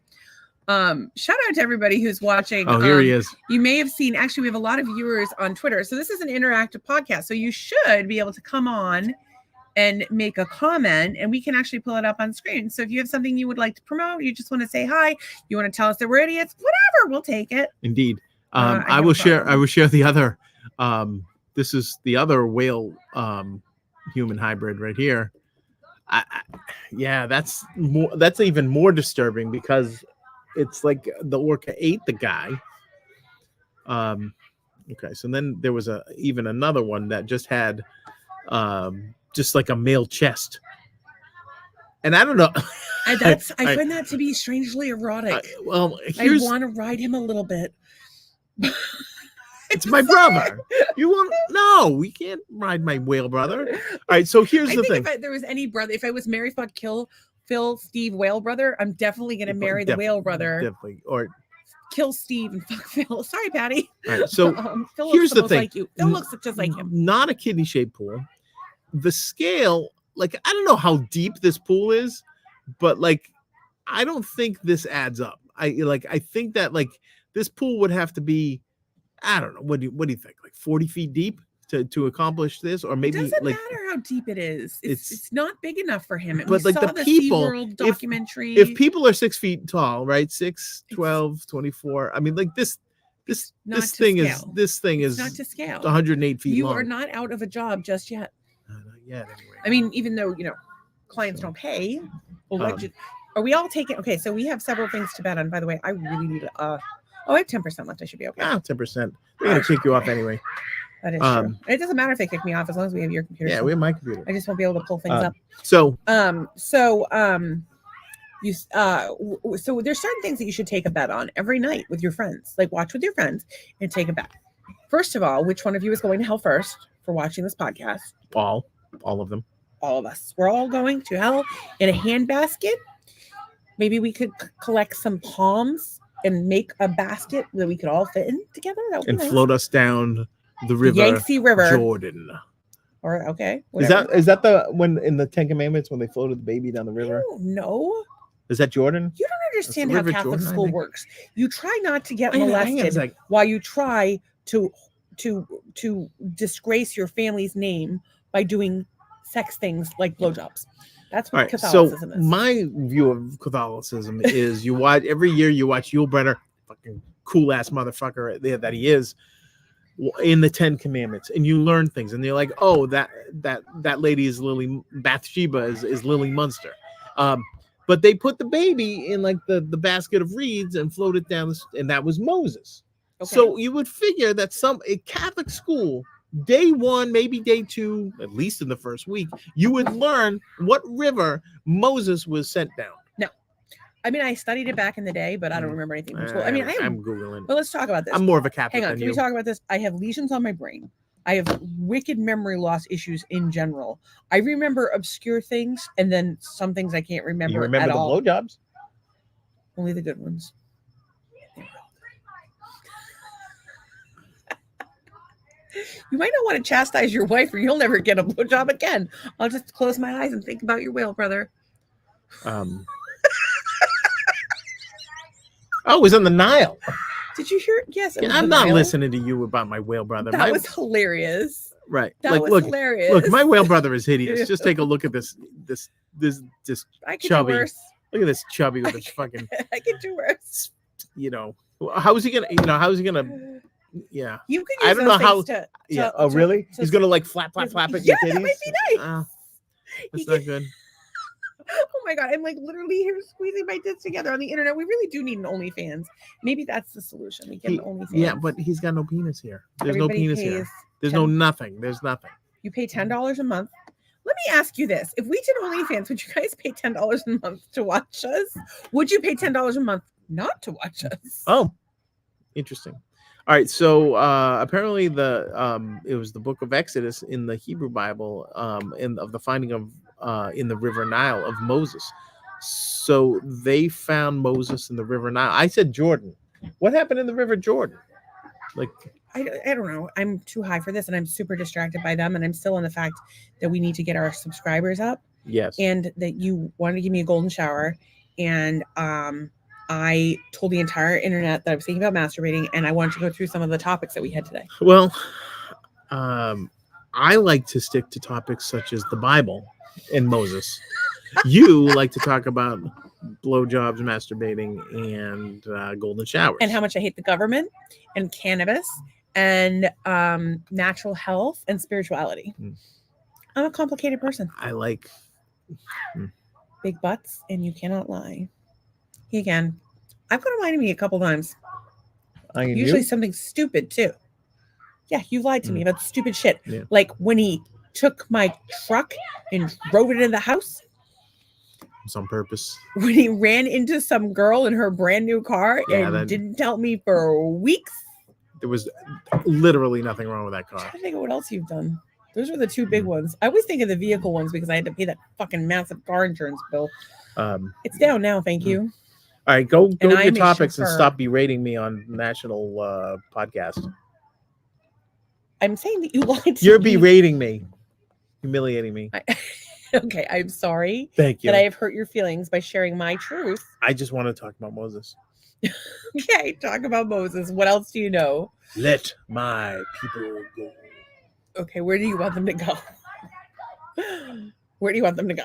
Shout out to everybody who's watching. Oh, here he is. You may have seen, actually, we have a lot of viewers on Twitter. So this is an interactive podcast. So you should be able to come on and make a comment, and we can actually pull it up on screen. So if you have something you would like to promote, you just want to say hi, you want to tell us that we're idiots, whatever, we'll take it. Indeed. I I have will a share. problem. I will share the other. This is the other whale human hybrid right here. Yeah, that's more. That's even more disturbing because it's like the orca ate the guy. Okay, so then there was even another one that just had just like a male chest, and I don't know. I find that to be strangely erotic. Well, I here's want to ride him a little bit. it's my brother. You want no? We can't ride my whale brother. All right, so here's I the think thing. if there was any brother, if I was Mary Fuck Kill Phil Steve Whale brother, I'm definitely gonna marry the whale brother. Definitely. Or Kill Steve and fuck Phil. Sorry, Patty. all right, so Phil here's looks the most thing. like you. Phil looks just like him. not a kidney shaped pool. The scale, I don't know how deep this pool is, but I don't think this adds up. I think that this pool would have to be, I don't know. What do you think? 40 feet deep to accomplish this, or It maybe doesn't like matter how deep it is. It's it's- not big enough for him. But, We like, saw the the people, SeaWorld if- documentary. if people are 6 feet tall, right? 6, 12, 24. I mean, like this not this to thing is scale. this thing it's is not to scale. 108 feet You long. are not out of a job just yet. Not yet, anyway. I mean, even though clients So, don't pay, Um, are we all taking? Okay, so we have several things to bet on. By the way, I really need. I have 10% left. I should be okay. 10%. They're gonna kick you off anyway. That is um, true. It doesn't matter if they kick me off as long as we have your computer. Yeah, so we have my computer. I just won't be able to pull things up. So So there's certain things that you should take a bet on every night with your friends. Like watch with your friends and take a bet. First of all, which one of you is going to hell first for watching this podcast? all of them. All of us. We're all going to hell in a handbasket. Maybe we could collect some palms and make a basket that we could all fit in together. That would be And nice. float us down the river Yangtze River. Jordan. Or okay. Is that the when in the 10 Commandments when they floated the baby down the river? No. Is that Jordan? You don't understand the how River Catholic Jordan, I school think. works. You try not to get I think molested it's like while you try to disgrace your family's name by doing sex things like blowjobs. That's all what right. Catholicism So is. my view of Catholicism is you watch every year you watch Yul Brynner, fucking cool ass motherfucker that he is, in the 10 Commandments, and you learn things, and you're like, oh, that lady is Lily Bathsheba is Lily Munster. But they put the baby in like the basket of reeds and floated down, and that was Moses. Okay. So you would figure that a Catholic school, day one, maybe day two, at least in the first week, you would learn what river Moses was sent down. I mean, I studied it back in the day, but I don't remember anything from school. I mean, I'm Googling. but let's talk about this. I'm more of a Catholic Hang on, than can you. we talk about this? I have lesions on my brain. I have wicked memory loss issues in general. I remember obscure things, and then some things I can't remember, You remember at the all. blowjobs? Only the good ones. You might not want to chastise your wife, or you'll never get a blowjob again. I'll just close my eyes and think about your whale, brother. Oh, it was on the Nile. Did you hear? Yes, it was I'm the not Nile. listening to you about my whale brother. That was hilarious. right. That Like, was look, hilarious. look, my whale brother is hideous. Just take a look at this. I could chubby. do worse. Look at this chubby with this fucking. I could do worse. How is he gonna? How is he gonna? Yeah. You could I use don't those know how- things to. Yeah. Oh, really? He's gonna like flap at Yeah, your that titties. might be nice. Oh, that's He not can- good. Oh my god! I'm like literally here squeezing my tits together on the internet. We really do need an OnlyFans. Maybe that's the solution. We get an OnlyFans. Yeah, but he's got no penis here. There's Everybody no penis here. pays There's 10 no nothing. There's nothing. You pay $10 a month. Let me ask you this: if we did OnlyFans, would you guys pay $10 a month to watch us? Would you pay $10 a month not to watch us? Oh, interesting. All right, so apparently it was the book of Exodus in the Hebrew Bible, of the finding of in the River Nile of Moses. So they found Moses in the River Nile. I said Jordan. What happened in the River Jordan? Like, I don't know. I'm too high for this, and I'm super distracted by them. And I'm still on the fact that we need to get our subscribers up, yes, and that you wanted to give me a golden shower, and I told the entire internet that I was thinking about masturbating, and I wanted to go through some of the topics that we had today. well, I like to stick to topics such as the Bible and Moses. You like to talk about blowjobs, masturbating, and golden showers. And how much I hate the government, and cannabis, and natural health, and spirituality. Mm. I'm a complicated person. I like. Big butts, and you cannot lie. Again, I've got to lie to me a couple times. Usually something stupid too. Yeah, you lied to me about stupid shit. Yeah. Like when he took my truck and drove it in the house. It's on purpose. When he ran into some girl in her brand new car Yeah, and that- didn't tell me for weeks. There was literally nothing wrong with that I'm car. trying to think of what else you've done. Those were the two big Mm. ones. I always think of the vehicle ones because I had to pay that fucking massive car insurance bill. It's down now, thank you. All right, go And to I'm your a topics and chauffeur. stop berating me on national podcast. I'm saying that you lied to You're me. berating me, humiliating me. Okay, I'm sorry Thank you. that I have hurt your feelings by sharing my truth. I just want to talk about Moses. Okay, talk about Moses. What else do you know? Let my people go. Okay, where do you want them to go? Where do you want them to go?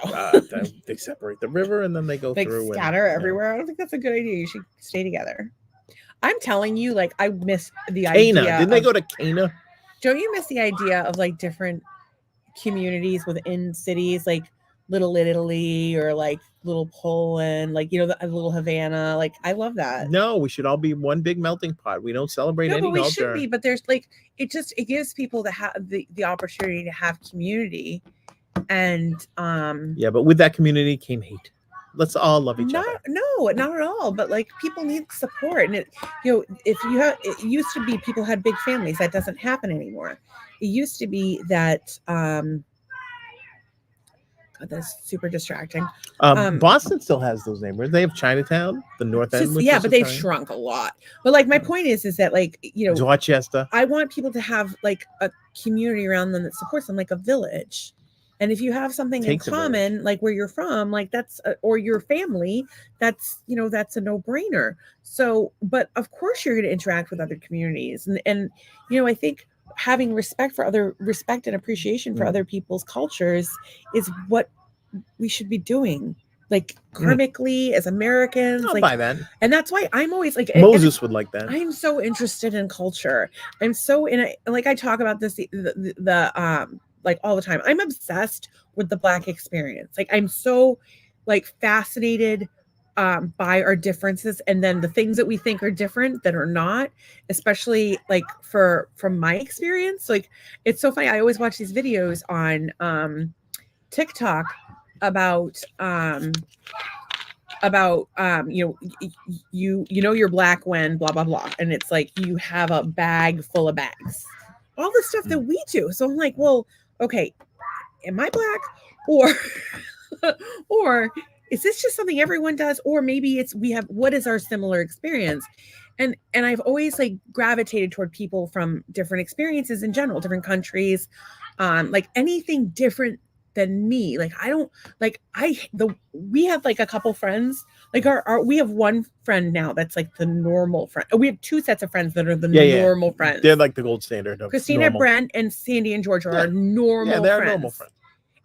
They separate the river and then they go Like through. scatter and, everywhere. I don't think that's a good idea. You should stay together. I'm telling you, like I miss the Cana. idea. Didn't they go to Cana? Don't you miss the idea of like different communities within cities, like Little Italy or like Little Poland, like the Little Havana? Like I love that. No, we should all be one big melting pot. We don't celebrate No, any but we culture. should be. But there's like it gives people to have the opportunity to have community, and Yeah, but with that community came hate. Let's all love each not other. no, not at all. But like people need support, and if you have, it used to be people had big families. That doesn't happen anymore. It used to be that God, that's super distracting. Boston still has those neighborhoods. They have Chinatown, the North End. which Yeah, is but they've Italian. shrunk a lot. But like my point is that like Dorchester. I want people to have like a community around them that supports them, like a village. And if you have something in Takes a common, like where you're from, like that's or your family, that's that's a no-brainer. So, but of course you're going to interact with other communities, and I think having respect and appreciation for other people's cultures is what we should be doing, like karmically as Americans. I'll like, buy that. and that's why I'm always like Moses would like that. I'm so interested in culture. I'm so I talk about this the like all the time. I'm obsessed with the Black experience. Like I'm so like fascinated by our differences, and then the things that we think are different that are not, especially like from my experience. Like it's so funny. I always watch these videos on TikTok about you're Black when blah blah blah, and it's like you have a bag full of bags, all the stuff that we do. So I'm like, well, okay, am I Black or is this just something everyone does, or maybe what is our similar experience? And I've always like gravitated toward people from different experiences in general, different countries, like anything different than me. Like I don't like we have like a couple friends, like we have one friend now that's like the normal friend. We have two sets of friends that are the normal friends. They're like the gold standard of Christina, normal. Brent, and Sandy and George are our normal Yeah, they're friends. normal friends.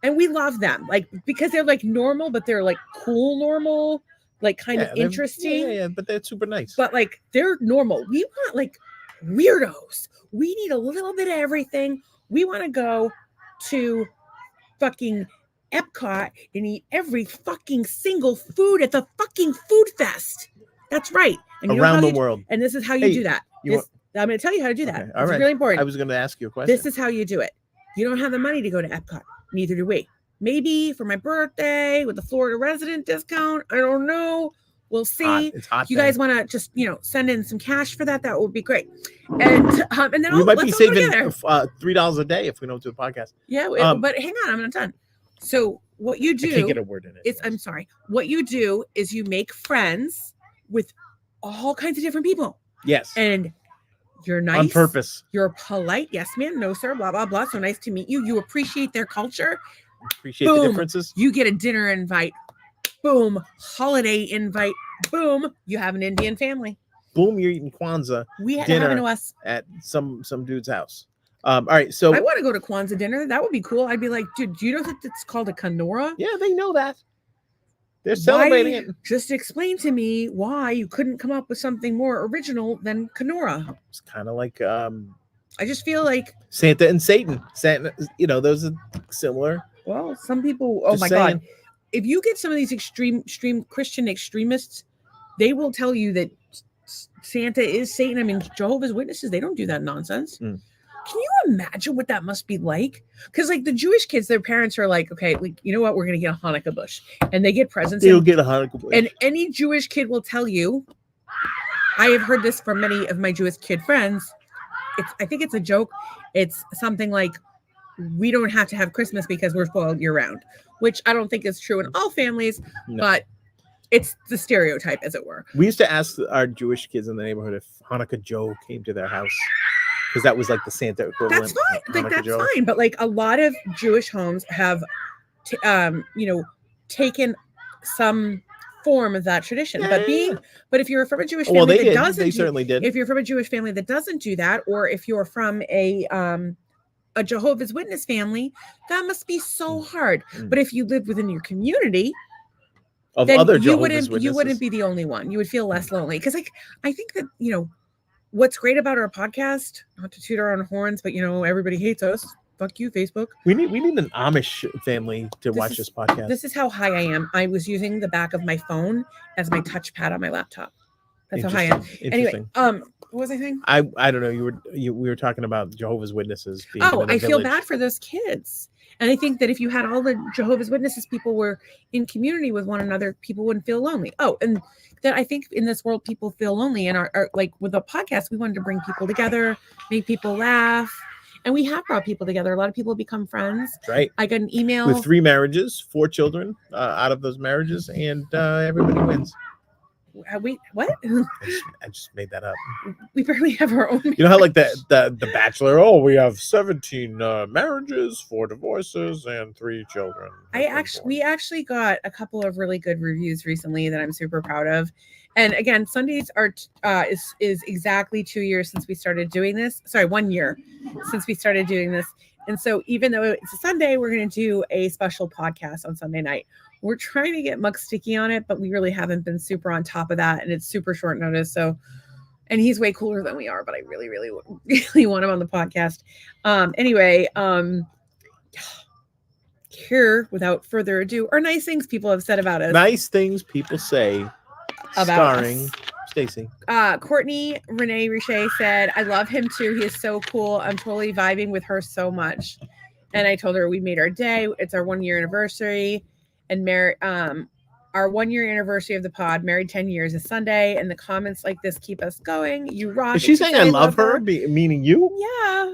And we love them, like because they're like normal, but they're like cool normal, like kind of interesting. Yeah, but they're super nice. But like they're normal. We want like weirdos. We need a little bit of everything. We want to go to fucking Epcot and eat every fucking single food at the fucking food fest. That's right. And around the world. And this is how you do that. I'm going to tell you how to do that. Okay, all It's right. really important. I was going to ask you a question. This is how you do it. You don't have the money to go to Epcot. Neither do we. Maybe for my birthday with the Florida resident discount. I don't know. We'll see. It's hot. You guys want to just send in some cash for that? That would be great. And then we might be let's all go saving together. $3 a day if we don't do a podcast. Yeah, but hang on, I'm not done. So what you do I can't get a word in it. I'm sorry. What you do is you make friends with all kinds of different people. Yes. And you're nice. On purpose. You're polite. Yes, ma'am. No, sir. Blah, blah, blah. So nice to meet you. You appreciate their culture. Appreciate the differences. You get a dinner invite. Boom. Holiday invite. Boom. You have an Indian family. Boom. You're eating Kwanzaa dinner to us at some dude's house. All right. So I want to go to Kwanzaa dinner. That would be cool. I'd be like, dude, do you know that it's called a Kenora? Yeah, they know that. They're celebrating it. Just explain to me why you couldn't come up with something more original than Kenora. It's kind of like I just feel like Santa and Satan. Santa, those are similar. Well, some people. Oh my God! If you get some of these extreme Christian extremists, they will tell you that Santa is Satan. I mean, Jehovah's Witnesses, they don't do that nonsense. Can you imagine what that must be like? Because like the Jewish kids, their parents are like, okay, like, you know what? We're going to get a Hanukkah bush, and they get presents. They'll get a Hanukkah bush. And any Jewish kid will tell you, I have heard this from many of my Jewish kid friends. I think it's a joke. It's something like, we don't have to have Christmas because we're spoiled year round, which I don't think is true in all families, but it's the stereotype, as it were. We used to ask our Jewish kids in the neighborhood if Hanukkah Joe came to their house, because that was like the Santa equivalent. That's fine. Like, that's Joe. fine. But like a lot of Jewish homes have, taken some form of that tradition. But if you're from a Jewish family they certainly did. If you're from a Jewish family that doesn't do that, or if you're from a a Jehovah's Witness family, that must be so hard. Mm. But if you lived within your community, Of then other you Jehovah's wouldn't Witnesses. be the only one. You would feel less lonely. Because I think that, what's great about our podcast, not to toot our own horns, but everybody hates us. Fuck you, Facebook. We need an Amish family to This watch is- this podcast. This is how high I am. I was using the back of my phone as my touchpad on my laptop. That's how high I am. Interesting. Anyway, Interesting. what was I saying? I don't know. We were talking about Jehovah's Witnesses. Being Oh, in a I feel village. bad for those kids. And I think that if you had all the Jehovah's Witnesses people were in community with one another, people wouldn't feel lonely. Oh, and that I think in this world, people feel lonely. And our like with the podcast, we wanted to bring people together, make people laugh. And we have brought people together. A lot of people become friends. Right. I got an email. With 3 marriages, 4 children out of those marriages, and everybody wins. Wait, what? I just made that up. We barely have our own. You know how like the Bachelor? Oh, we have 17 marriages, 4 divorces, and 3 children. We actually got a couple of really good reviews recently that I'm super proud of. And again, Sundays are is exactly 2 years since we started doing this. Sorry, 1 year since we started doing this. And so even though it's a Sunday, we're going to do a special podcast on Sunday night. We're trying to get Muck Sticky on it, but we really haven't been super on top of that. And it's super short notice. So, and he's way cooler than we are, but I really, really, really want him on the podcast. Anyway, here, without further ado, are nice things people have said about us. Nice things people say. About starring us. Stacy. Courtney Renee Richer said, I love him too. He is so cool. I'm totally vibing with her so much. And I told her we made our day. It's our 1 year anniversary. And our 1 year anniversary of the pod, married 10 years, is Sunday. And the comments like this keep us going. You rock. Is she saying I love her? Meaning you? Yeah.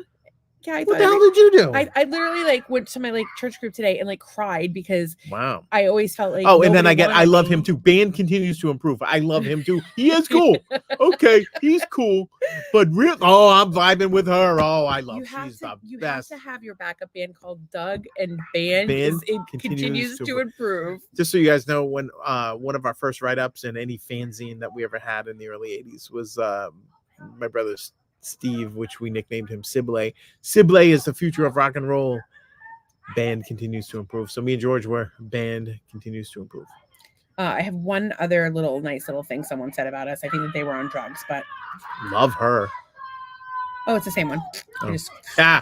Yeah, I What thought the hell did you do? I literally went to my church group today and cried because Wow. I always felt like Oh, and then nobody I wanted love me. him too. Band continues to improve. I love him too. He is cool. Okay, he's cool. But I'm vibing with her. Oh, I love. She's the have best. to have your backup band called Doug and Band. Band It continues continues to to improve. Just so you guys know, when one of our first write-ups in any fanzine that we ever had in the early 80s was my brother's Steve, which we nicknamed him Sibley. Sibley is the future of rock and roll. Band continues to improve. So me and George were Band continues to improve. I have one other nice little thing someone said about us. I think that they were on drugs, but Love her. it's the same one. Oh.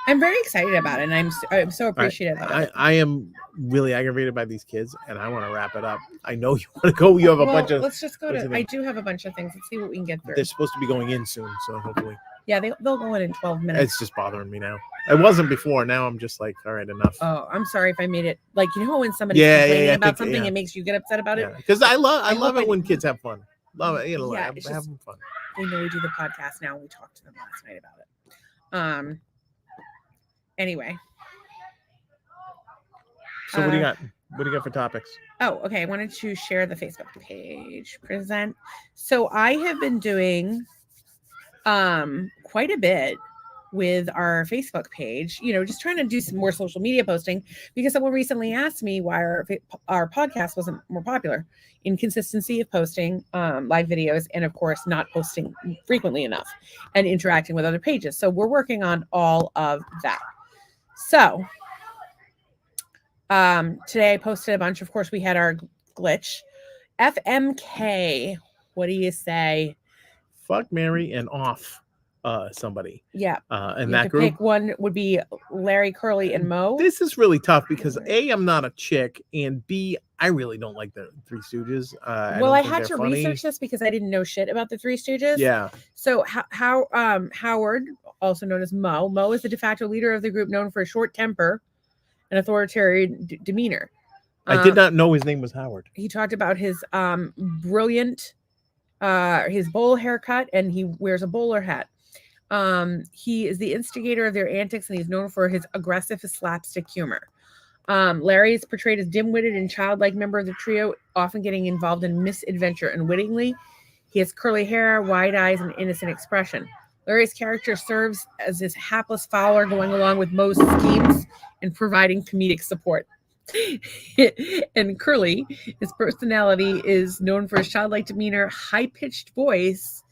I'm very excited about it, and I'm so appreciative of it. I am really aggravated by these kids, and I want to wrap it up. I know you want to go. You have a bunch of. Let's just go what to. do you I think? do have a bunch of things. Let's see what we can get through. They're supposed to be going in soon, so hopefully. Yeah, they'll go in 12 minutes. It's just bothering me now. It wasn't before. Now I'm just like, all right, enough. Oh, I'm sorry if I made it when somebody's Yeah, complaining I about think, something, yeah. it makes you get upset about it. Because I love hope it when kids have fun. Love it. Yeah, Have it's just- having fun. They know we do the podcast now. We talked to them last night about it. Anyway. So what do you got? What do you got for topics? Oh, okay. I wanted to share the Facebook page. Present. So I have been doing quite a bit with our Facebook page, just trying to do some more social media posting because someone recently asked me why our podcast wasn't more popular. Inconsistency of posting live videos and of course not posting frequently enough and interacting with other pages. So we're working on all of that. So today I posted a bunch. Of course, we had our glitch. FMK. What do you say? Fuck, Mary, and off somebody. Yeah. And You have that to group. pick one would be Larry, Curly, and Mo. This is really tough because A, I'm not a chick, and B, I really don't like the Three Stooges. Well, I had to research this because I didn't know shit about the Three Stooges. Yeah. So Howard, also known as Mo, Mo is the de facto leader of the group, known for a short temper and authoritarian demeanor. I did not know his name was Howard. He talked about his brilliant, his bowl haircut, and he wears a bowler hat. He is the instigator of their antics, and he's known for his aggressive slapstick humor. Larry is portrayed as dim-witted and childlike member of the trio, often getting involved in misadventure unwittingly. He has curly hair, wide eyes, and innocent expression. Larry's character serves as his hapless follower, going along with Mo's schemes and providing comedic support. And Curly, his personality is known for his childlike demeanor, high-pitched voice,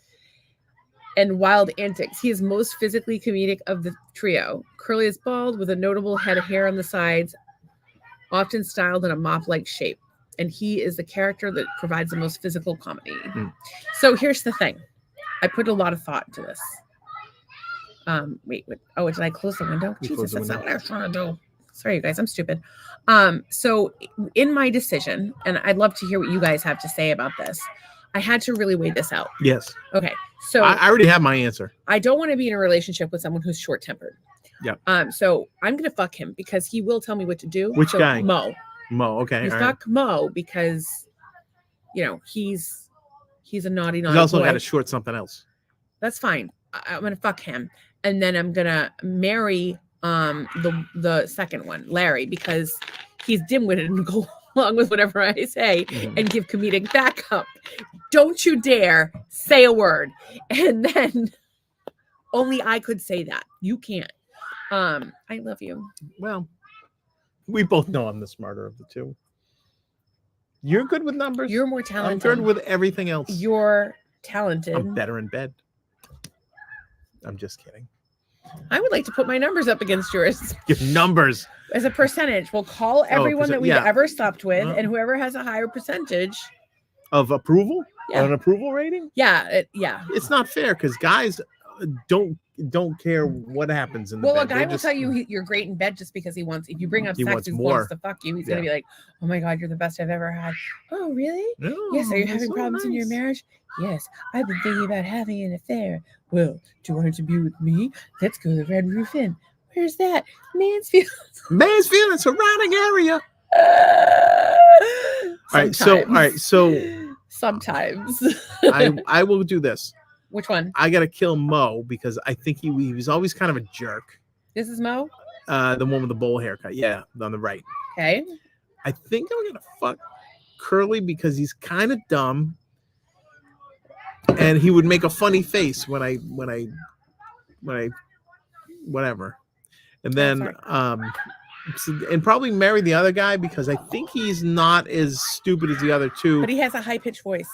and wild antics. He is most physically comedic of the trio. Curly is bald with a notable head of hair on the sides, often styled in a mop-like shape. And he is the character that provides the most physical comedy. So here's the thing. I put a lot of thought into this. Wait. Oh, did I close the window? You Jesus, closed the that's not window. what I was trying to do. Sorry, you guys, I'm stupid. So in my decision, and I'd love to hear what you guys have to say about this, I had to really weigh this out. Yes. Okay, so I already have my answer. I don't want to be in a relationship with someone who's short-tempered. Yeah. So I'm gonna fuck him because he will tell me what to do. Which So guy? Mo. Mo. Okay. You all right. fuck Mo because, you know, he's a naughty He's also boy. got to short something else. That's fine. I'm gonna fuck him, and then I'm gonna marry the second one, Larry, because he's dim-witted and go along with whatever I say and give comedic backup. Don't you dare say a word. And then only I could say that. You can't. I love you. Well, we both know I'm the smarter of the two. You're good with numbers. You're more I'm talented. good with everything else. You're talented. I'm better in bed. I'm just kidding. I would like to put my numbers up against yours Give numbers. as a percentage. We'll call everyone that we've yeah. ever slept with, Uh-huh. and whoever has a higher percentage. Of approval? Yeah. An approval rating? Yeah. It's not fair because guys don't care what happens in the Well, bed. a guy They're will just- tell you you're great in bed just because he wants. If you bring up He sex, wants he more. wants to fuck you. He's gonna be like, "Oh my god, you're the best I've ever had." Oh, really? No, Yes. Are you that's having so problems in your nice. marriage? Yes. I've been thinking about having an affair. Well, do you want it to be with me? Let's go to the Red Roof Inn. Where's that? Mansfield. Mansfield and surrounding area. All right, so sometimes. I will do this. Which one? I gotta kill Mo because I think he was always kind of a jerk. This is Mo. The one with the bowl haircut. Yeah, on the right. Okay. I think I'm gonna fuck Curly because he's kind of dumb, and he would make a funny face when I whatever, and then and probably marry the other guy because I think he's not as stupid as the other two. But he has a high pitched voice.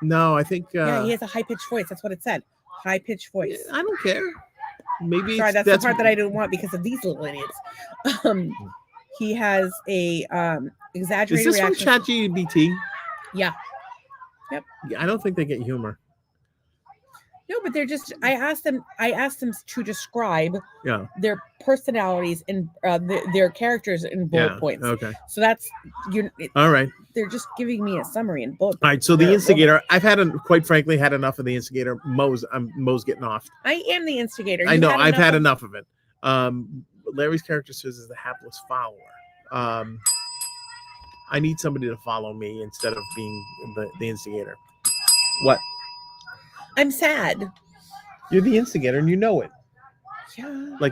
No, I think Yeah, he has a high pitched voice. That's what it said. High pitched voice. I don't care. Maybe Sorry, it's- that's the part that I didn't want because of these little idiots. He has a Is exaggerated this from reaction. ChatGPT? Yeah. Yep. Yeah, I don't think they get humor. No, but they're just. I asked them to describe Yeah. their personalities and their characters in bullet Yeah. points. Okay. So that's All right. they're just giving me a summary in bullet All right. So the Yeah, instigator, quite frankly, had enough of the instigator. Mo's getting off. I am the instigator. I You know. I've had of- enough of it. Larry's character says is the hapless follower. I need somebody to follow me instead of being the instigator. What? I'm sad. You're the instigator and you know it. Yeah. Like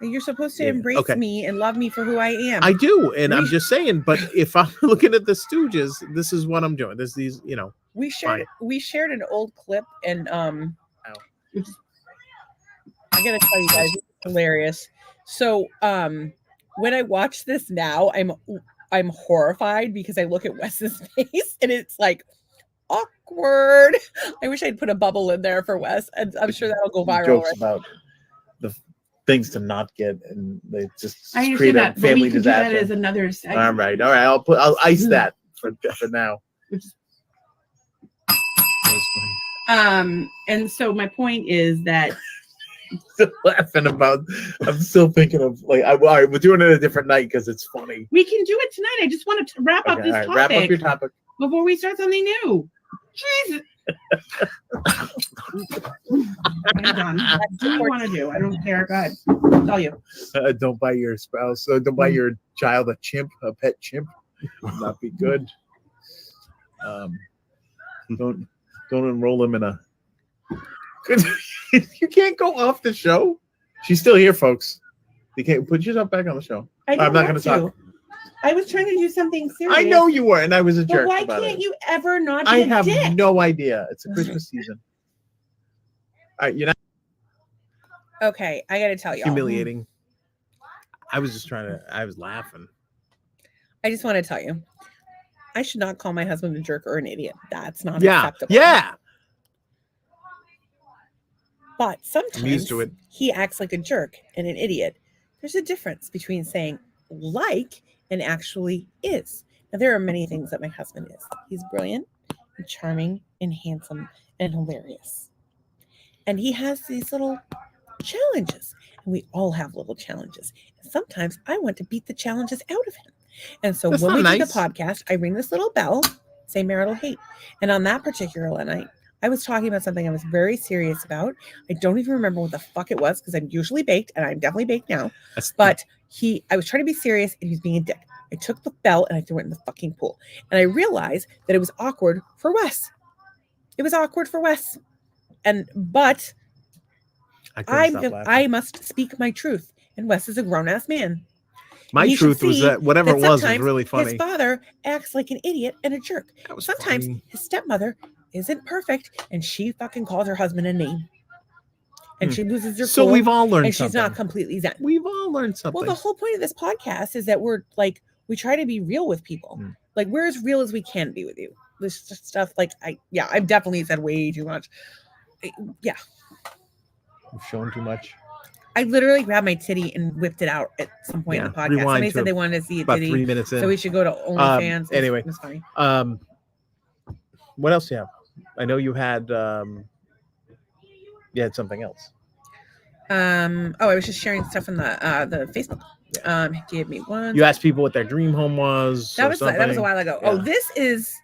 but you're supposed to Yeah, embrace okay. me and love me for who I am. I do, and I'm We- just saying. But if I'm looking at the Stooges, this is what I'm doing. we shared an old clip and I gotta tell you guys, it's hilarious. So when I watch this now, I'm horrified because I look at Wes's face and it's like awkward. I wish I'd put a bubble in there for Wes, and I'm sure that'll go viral. Jokes Right? about the things to not get, and they just I create understand a that, but family we can do that disaster. as another. All right. I'll ice that for now. And so my point is that Still laughing about. I'm still thinking of all right, we're doing it a different night because it's funny. We can do it tonight. I just want to wrap up Okay, this all right, topic wrap up your topic. before we start something new. Jesus. I'm done. What do you want to do? I don't care. Go ahead. I'll tell you. Don't buy your spouse. Don't buy your child a pet chimp. Would not be good. Don't enroll him in a. You can't go off the show. She's still here, folks. You can't put yourself back on the show. I I'm not going gonna to talk. I was trying to do something serious. I know you were, and I was a But jerk why about can't it. you ever not be I a have dick? no idea. It's a Christmas season. All right, you're not okay, I gotta tell you, humiliating. I was just I was laughing. I just want to tell you, I should not call my husband a jerk or an idiot. That's not Yeah. acceptable. Yeah. But I'm used sometimes to it. he acts like a jerk and an idiot. There's a difference between saying like and actually is. Now, there are many things that my husband is. He's brilliant and charming and handsome and hilarious. And he has these little challenges. And we all have little challenges. And sometimes I want to beat the challenges out of him. And so That's when not we do nice. the podcast, I ring this little bell, say marital hate. And on that particular night, I was talking about something I was very serious about. I don't even remember what the fuck it was because I'm usually baked and I'm definitely baked now. But I was trying to be serious and he was being a dick. I took the bell and I threw it in the fucking pool. And I realized that it was awkward for Wes. It was awkward for Wes. But I must speak my truth. And Wes is a grown-ass man. My he should truth was see that whatever it was sometimes really funny. His father acts like an idiot and a jerk. That was Sometimes funny. his stepmother isn't perfect and she fucking calls her husband a name. And she loses her So cool, we've all learned and she's something. not completely zen. We've all learned something. Well, the whole point of this podcast is that we're like, we try to be real with people. Like we're as real as we can be with you. This just stuff like I've definitely said way too much. Yeah. We've shown too much. I literally grabbed my titty and whipped it out at some point in the podcast. rewind Somebody to said they wanted to see a About titty. 3 minutes in. So we should go to OnlyFans. Anyway. It was funny. What else do you have? I know you had something else. I was just sharing stuff in the Facebook. Give me one. You asked people what their dream home was. That or was a something. while ago. Yeah. Oh, this is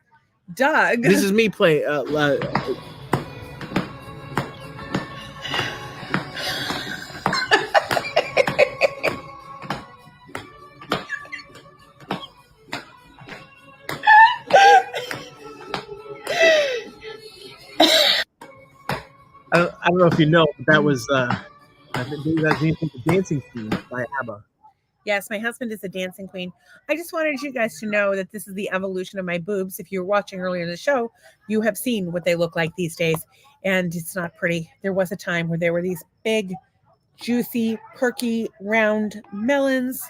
Doug. This is me playing. I don't know if you know, but that was I think that's the Dancing Queen by ABBA. Yes, my husband is a dancing queen. I just wanted you guys to know that this is the evolution of my boobs. If you were watching earlier in the show, you have seen what they look like these days, and it's not pretty. There was a time where there were these big, juicy, perky, round melons,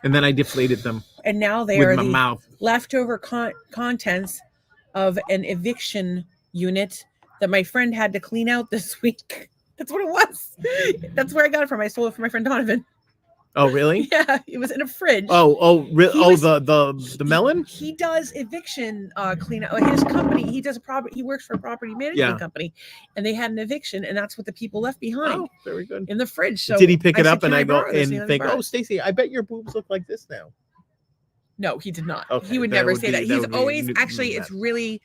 And then I deflated them and now they with are my the mouth. leftover contents of an eviction unit that my friend had to clean out this week. That's what it was. That's where I got it from. I stole it from my friend Donovan. Oh, really? Yeah, it was in a fridge. The melon? He does eviction cleanup. Like his company, he works for a property management company, and they had an eviction, and that's what the people left behind Oh, very good. in the fridge. So Did he pick it said, up and "Can I go borrow this?" and he think, brought oh, it. Stacey, I bet your boobs look like this now. No, he did not. Okay, He would that never would say be- that. that He's would be always new- actually. new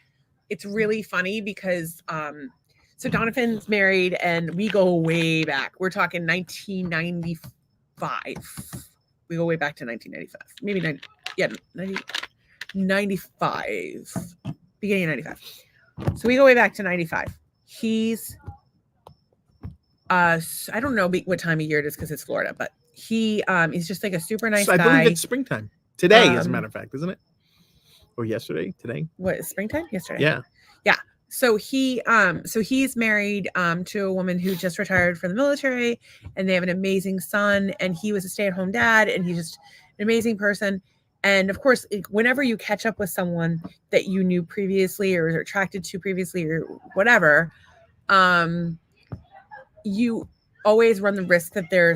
It's really funny because so Donovan's married, and we go way back. We're talking 1995. We go way back to 1995. Maybe 95. Beginning of 95. So we go way back to 95. He's I don't know what time of year it is because it's Florida, but he's just like a super nice So I guy. believe it's springtime. Today, as a Um, matter of fact, isn't it? Or yesterday? Today? What is springtime? Yesterday. Yeah. So he's married to a woman who just retired from the military, and they have an amazing son, and he was a stay-at-home dad, and he's just an amazing person. And of course, whenever you catch up with someone that you knew previously or were attracted to previously or whatever, you always run the risk that they're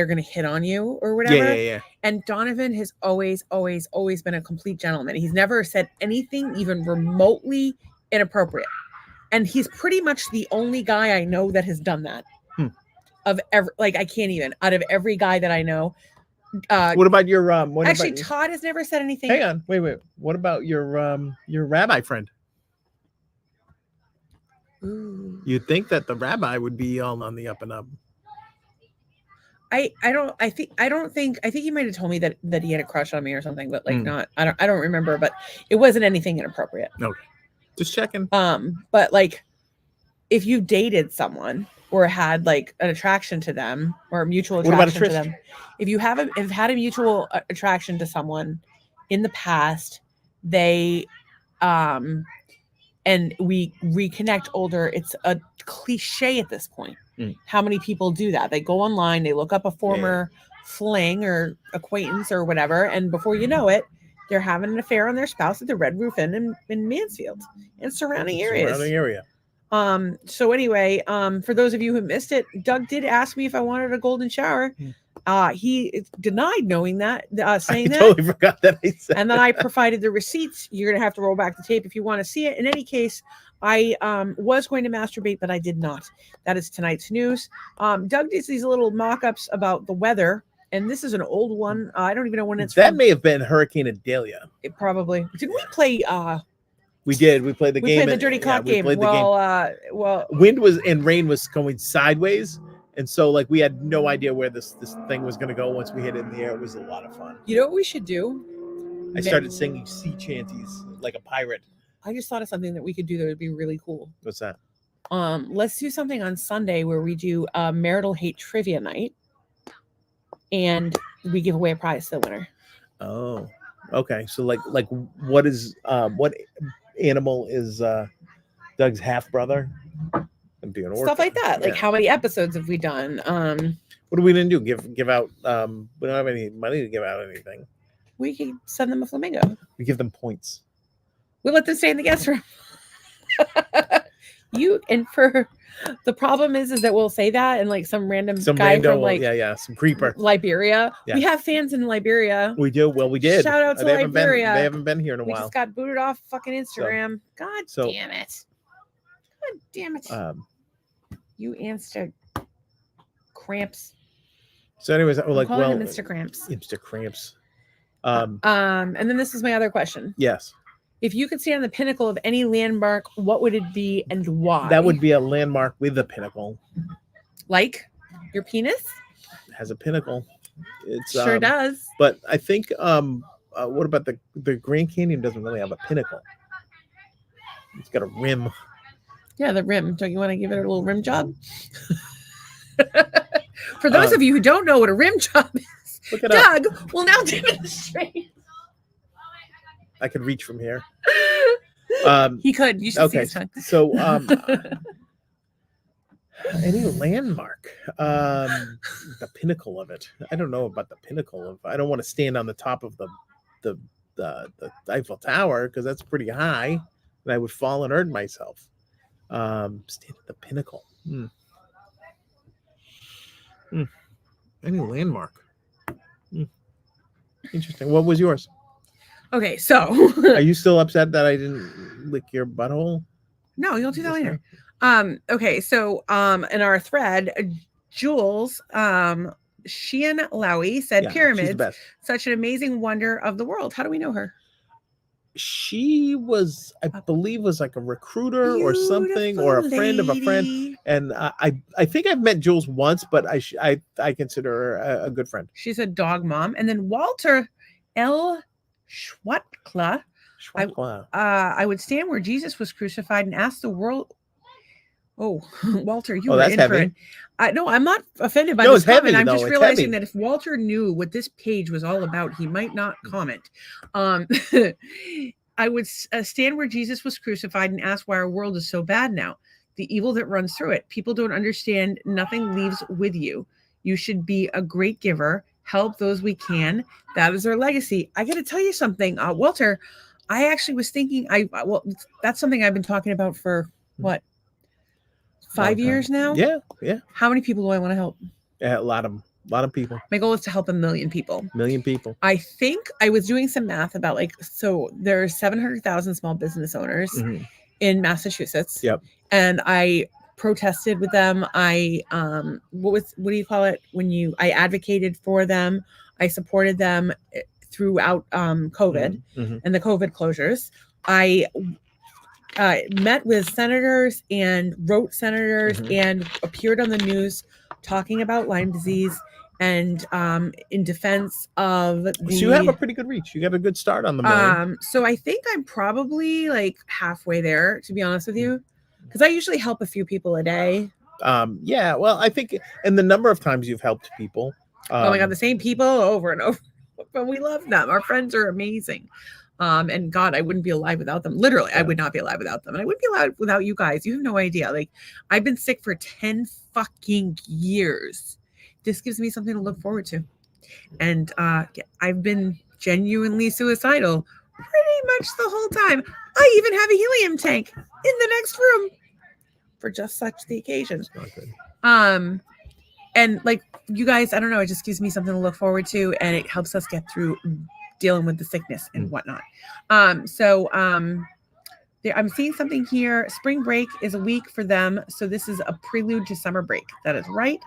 gonna hit on you or whatever. Yeah. And Donovan has always been a complete gentleman. He's never said anything even remotely inappropriate. And he's pretty much the only guy I know that has done that. Out of every guy that I know. What about your Actually, Todd has never said anything. Hang on, wait. What about your rabbi friend? Ooh. You'd think that the rabbi would be all on the up and up. I think he might have told me that he had a crush on me or something, but Hmm. I don't remember, but it wasn't anything inappropriate. Just checking. But like if you dated someone or had like an attraction to them or a mutual What about a attraction to tryst? them, if you have had a mutual attraction to someone in the past, they and we reconnect older, it's a cliche at this point. How many people do that? They go online, they look up a former fling or acquaintance or whatever, and before you know it, they're having an affair on their spouse at the Red Roof Inn in Mansfield and surrounding areas. So anyway, for those of you who missed it, Doug did ask me if I wanted a golden shower. He denied knowing that, saying I that. totally forgot that I said. And then I provided the receipts. You're gonna have to roll back the tape if you want to see it. In any case, I was going to masturbate, but I did not. That is tonight's news. Doug does these little mock-ups about the weather, and this is an old one. I don't even know when it's That from. may have been Hurricane Idalia. It probably didn't we play? We did. We played the We game. played the and- dirty yeah, cock we game. played the game. Well, Wind was and rain was going sideways, and so like we had no idea where this thing was going to go. Once we hit it in the air, it was a lot of fun. you know what we should do? I started singing sea chanties like a pirate. I just thought of something that we could do that would be really cool. What's that? Let's do something on Sunday where we do a marital hate trivia night, and we give away a prize to the winner. Oh, okay. So like what is what animal is Doug's half brother? I'm doing Stuff like that. Like Yeah. how many episodes have we done? What are we gonna do? Give out? We don't have any money to give out anything. We can send them a flamingo. We give them points. We let them stay in the guest room. For the problem is that we'll say that and like some random Some guy random, from like some creeper. Liberia. Yeah. We have fans in Liberia. We do. Well, we did. Shout out to they haven't Liberia. been. They haven't been here in a We while. just got booted off fucking Instagram. God so- damn it. God damn it. You Insta cramps. So, anyways, we're like, Calling well, him Mr. Cramps. Mr. Cramps. And then this is my other question. Yes, If you could stand on the pinnacle of any landmark, what would it be and why? that would be a landmark with a pinnacle. like your penis? It has a pinnacle. It's Sure does. But I think what about the Grand Canyon doesn't really have a pinnacle. It's got a rim. Yeah, the rim. Don't you want to give it a little rim job? For those of you who don't know what a rim job is, Look it up. Doug will now demonstrate. I could reach from here. He could. You should see Okay. his tongue. So any landmark, the pinnacle of it. I don't know about the pinnacle of. I don't want to stand on the top of the Eiffel Tower because that's pretty high, and I would fall and hurt myself. Stand at the pinnacle. Any landmark. Interesting. What was yours? Okay, so Are you still upset that I didn't lick your butthole? no, you'll do that later. Okay, so in our thread, Jules Sheehan Lowy said Yeah, she's the pyramids, best. such an amazing wonder of the world. How do we know her? She was, I believe, was like a recruiter or something, or a friend of a friend. Lady. And I think I've met Jules once, but I consider her a good friend. She's a dog mom. And then Walter L. Schwatkla. Wow. I would stand where Jesus was crucified and ask the world. Oh, Walter, you Oh, were that's in for heavy. it. No, I'm not offended by No, this it's heavy, comment. I'm though. just It's realizing heavy. that if Walter knew what this page was all about, he might not comment. I would stand where Jesus was crucified and ask why our world is so bad now. The evil that runs through it. People don't understand. Nothing leaves with you. You should be a great giver. Help those we can. That is our legacy. I got to tell you something, Walter. I actually was thinking. Well, that's something I've been talking about for what, 5 Long time. years now? Yeah. How many people do I want to help? Yeah, a lot of people, My goal is to help 1 million people. million people. I think I was doing some math about so there are 700,000 small business owners Mhm. in Massachusetts. Yep. And I protested with them. I what do you call it when I advocated for them. I supported them throughout COVID Mhm. and the COVID closures. I met with senators and wrote senators Mhm. and appeared on the news talking about Lyme disease and in defense of the. So you have a pretty good reach. You got a good start on the million. So I think I'm probably like halfway there, to be honest with you, because I usually help a few people a day. Yeah. Well, I think, and the number of times you've helped people. Oh my God, the same people over and over, but we love them. Our friends are amazing. And God, I wouldn't be alive without them. Literally, I Yeah. would not be alive without them. And I wouldn't be alive without you guys. You have no idea. Like, I've been sick for 10 fucking years. This gives me something to look forward to. And I've been genuinely suicidal pretty much the whole time. I even have a helium tank in the next room. for just such the occasion. It's not good. And like you guys, I don't know, it just gives me something to look forward to, and it helps us get through dealing with the sickness and whatnot. I'm seeing something here. Spring break is a week for them, so this is a prelude to summer break. That is right.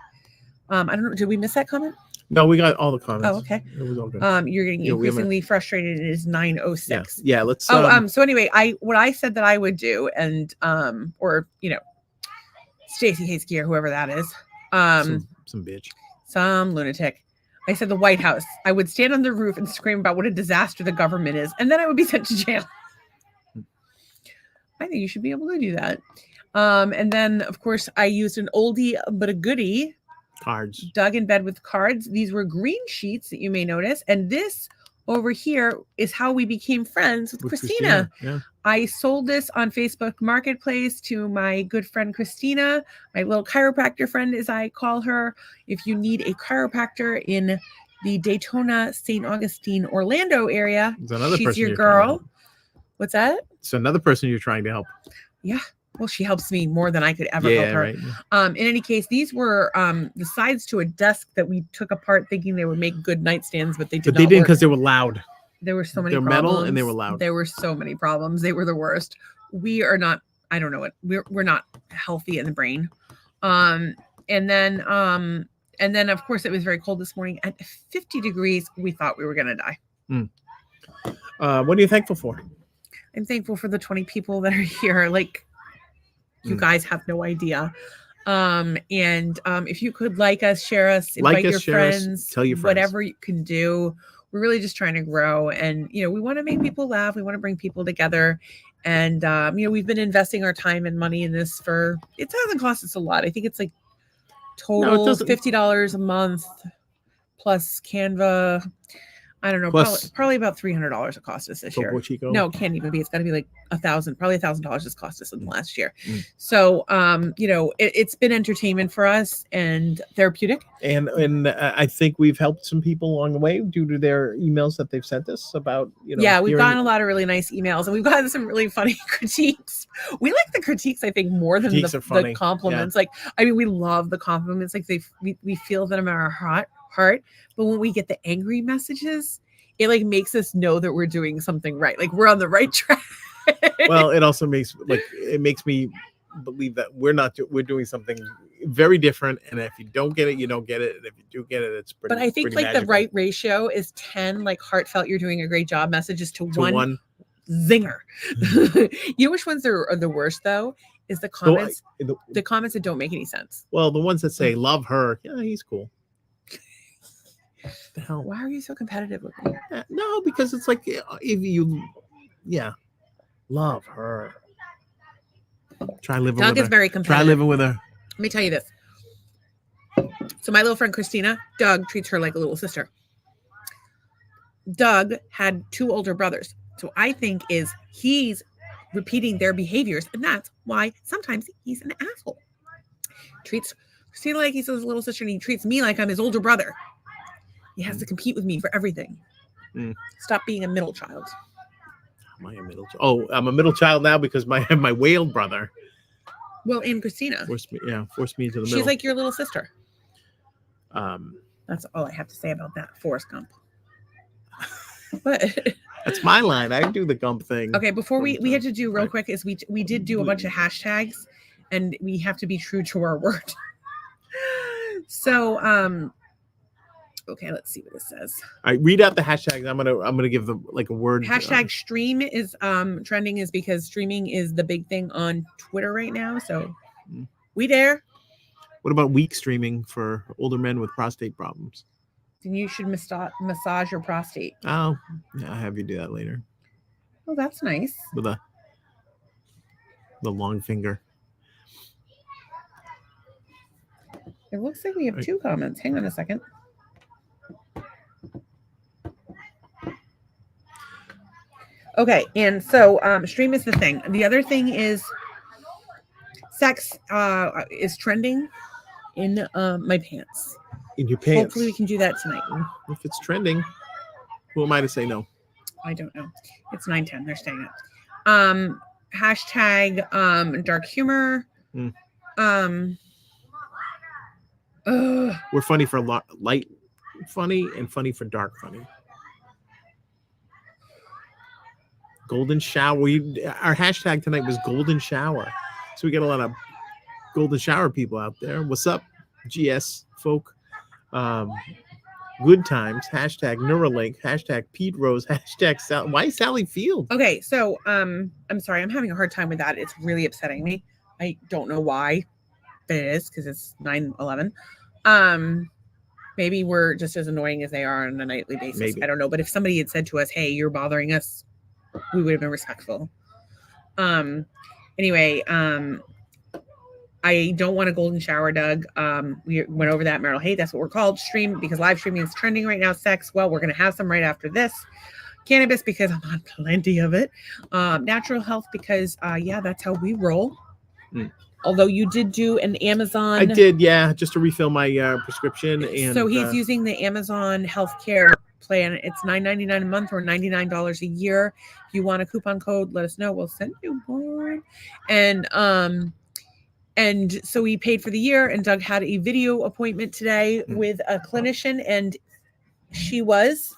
I don't know, did we miss that comment? No, we got all the comments. Oh, okay. It was all good. You're getting Yeah, we haven't- increasingly frustrated. It is 9:06. Yeah, let's. So anyway, what I said that I would do, and or Stacey Hasky or whoever that is, some bitch. some lunatic. I said the White House. I would stand on the roof and scream about what a disaster the government is, and then I would be sent to jail. I think you should be able to do that. And then, of course, I used an oldie but a goodie. Cards. Dug in bed with cards. These were green sheets that you may notice, and this over here is how we became friends with Christina. Yeah. I sold this on Facebook Marketplace to my good friend Christina, my little chiropractor friend, as I call her. If you need a chiropractor in the Daytona, St. Augustine, Orlando area, There's another she's person your you're trying to girl. help. What's that? It's another person you're trying to help. Yeah. Well, she helps me more than I could ever help her. Right. In any case, these were the sides to a desk that we took apart thinking they would make good nightstands, but they did But they not didn't work. because they were loud. There were so many They're problems. metal and they were loud. There were so many problems. They were the worst. We are not, I don't know what, we're not healthy in the brain. And then of course it was very cold this morning at 50 degrees. We thought we were going to die. What are you thankful for? I'm thankful for the 20 people that are here. Like, you guys have no idea. If you could like us, share us, invite your share us, friends, tell your friends. whatever you can do. We're really just trying to grow, and we want to make people laugh. We want to bring people together, and we've been investing our time and money in this for. It doesn't cost us a lot. I think it's like total doesn't. $50 a month plus Canva. I don't know, Plus- probably about $300 it cost us this year. Topo Chico? No, it can't even be. It's got to be like probably $1,000 it's cost us in the last year. Mm. So, it's been entertainment for us and therapeutic. And I think we've helped some people along the way due to their emails that they've sent us about We've hearing- gotten a lot of really nice emails, and we've gotten some really funny critiques. We like the critiques, I think, more than Critiques are funny. the compliments. Like, I mean, we love the compliments. Like, we feel them in our heart. But when we get the angry messages, it like makes us know that we're doing something right. Like, we're on the right track. Well, it also makes me believe that we're doing something very different, and if you don't get it, you don't get it, and if you do get it, it's pretty. But I think pretty like magical. the right ratio is 10 like heartfelt, you're doing a great job messages to To one zinger. You know which ones are the worst though? Is the comments the comments that don't make any sense. Well, the ones that say love her, yeah, he's cool. The hell? Why are you so competitive with me? No, because it's like if you, love her. Try living Doug with is her. very Try competitive. living with her. Let me tell you this. So my little friend Christina, Doug treats her like a little sister. Doug had 2 older brothers. So I think he's repeating their behaviors, and that's why sometimes he's an asshole. Treats Christina like he's his little sister, and he treats me like I'm his older brother. He has to compete with me for everything. Stop being a middle child. Am I a middle child? Oh, I'm a middle child now because I have my whale brother. Well, and Christina, Forced me into the she's middle. like your little sister. Um, That's all I have to say about that. Forrest Gump. But that's my line. I do the Gump thing. okay, before we had to do real Right. quick is we did do a bunch of hashtags, and we have to be true to our word. So okay, let's see what it says. I read out the hashtags. I'm gonna give them like a word. Hashtag stream is trending is because streaming is the big thing on Twitter right now. So we dare. What about weak streaming for older men with prostate problems? Then you should massage your prostate. Oh, yeah, I'll have you do that later Oh, that's nice. with the long finger. It looks like we have 2 comments. Hang on a second. Okay, and so stream is the thing. The other thing is sex is trending in my pants. In your pants. Hopefully we can do that tonight. If it's trending, who am I to say no? I don't know. It's 9:10. They're staying up. Hashtag dark humor. We're funny for light funny and funny for dark funny. Golden shower. Our hashtag tonight was golden shower. So we get a lot of golden shower people out there. What's up, GS folk? Good times. Hashtag Neuralink. Hashtag Pete Rose. Hashtag why Sally Field? Okay, so I'm sorry, I'm having a hard time with that. It's really upsetting me. I don't know why, but it is because it's 9/11. Maybe we're just as annoying as they are on a nightly basis. Maybe. I don't know. But if somebody had said to us, "Hey, you're bothering us," we would have been respectful. Anyway, I don't want a golden shower, Doug. We went over that, Meryl. Hey, that's what we're called. Stream, because live streaming is trending right now. Sex, well, we're going to have some right after this. Cannabis, because I'm on plenty of it. Natural health, because, yeah, that's how we roll. Although you did do an Amazon. I did, yeah, just to refill my prescription. And so he's using the Amazon healthcare plan. It's $9.99 a month or $99 a year. If you want a coupon code, let us know. We'll send you one. And so he paid for the year, and Doug had a video appointment today with a clinician, and she was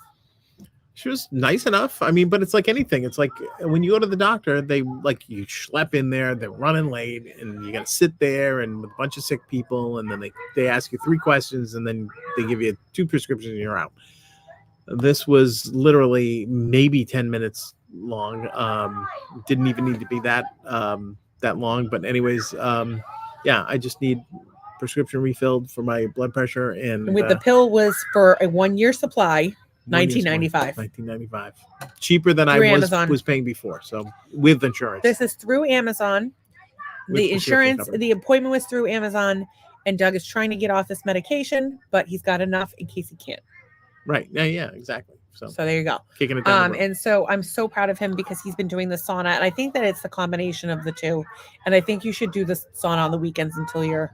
nice enough. I mean, but it's like anything. It's like when you go to the doctor, they like you schlep in there, they're running late, and you got to sit there and with a bunch of sick people, and then they ask you 3 questions, and then they give you 2 prescriptions, and you're out. This was literally maybe 10 minutes long. Didn't even need to be that long, but anyways, yeah, I just need prescription refilled for my blood pressure, and with the pill was for a 1-year supply, $19.95. $19.95, cheaper than Through I Amazon. was paying before. So with insurance, This is through Amazon. With The prescription insurance, covered. the appointment was through Amazon, and Doug is trying to get off this medication, but he's got enough in case he can't. right? Yeah, exactly. So So there you go. kicking it down. The road. And so I'm so proud of him because he's been doing the sauna, and I think that it's the combination of the two. And I think you should do the sauna on the weekends until you're,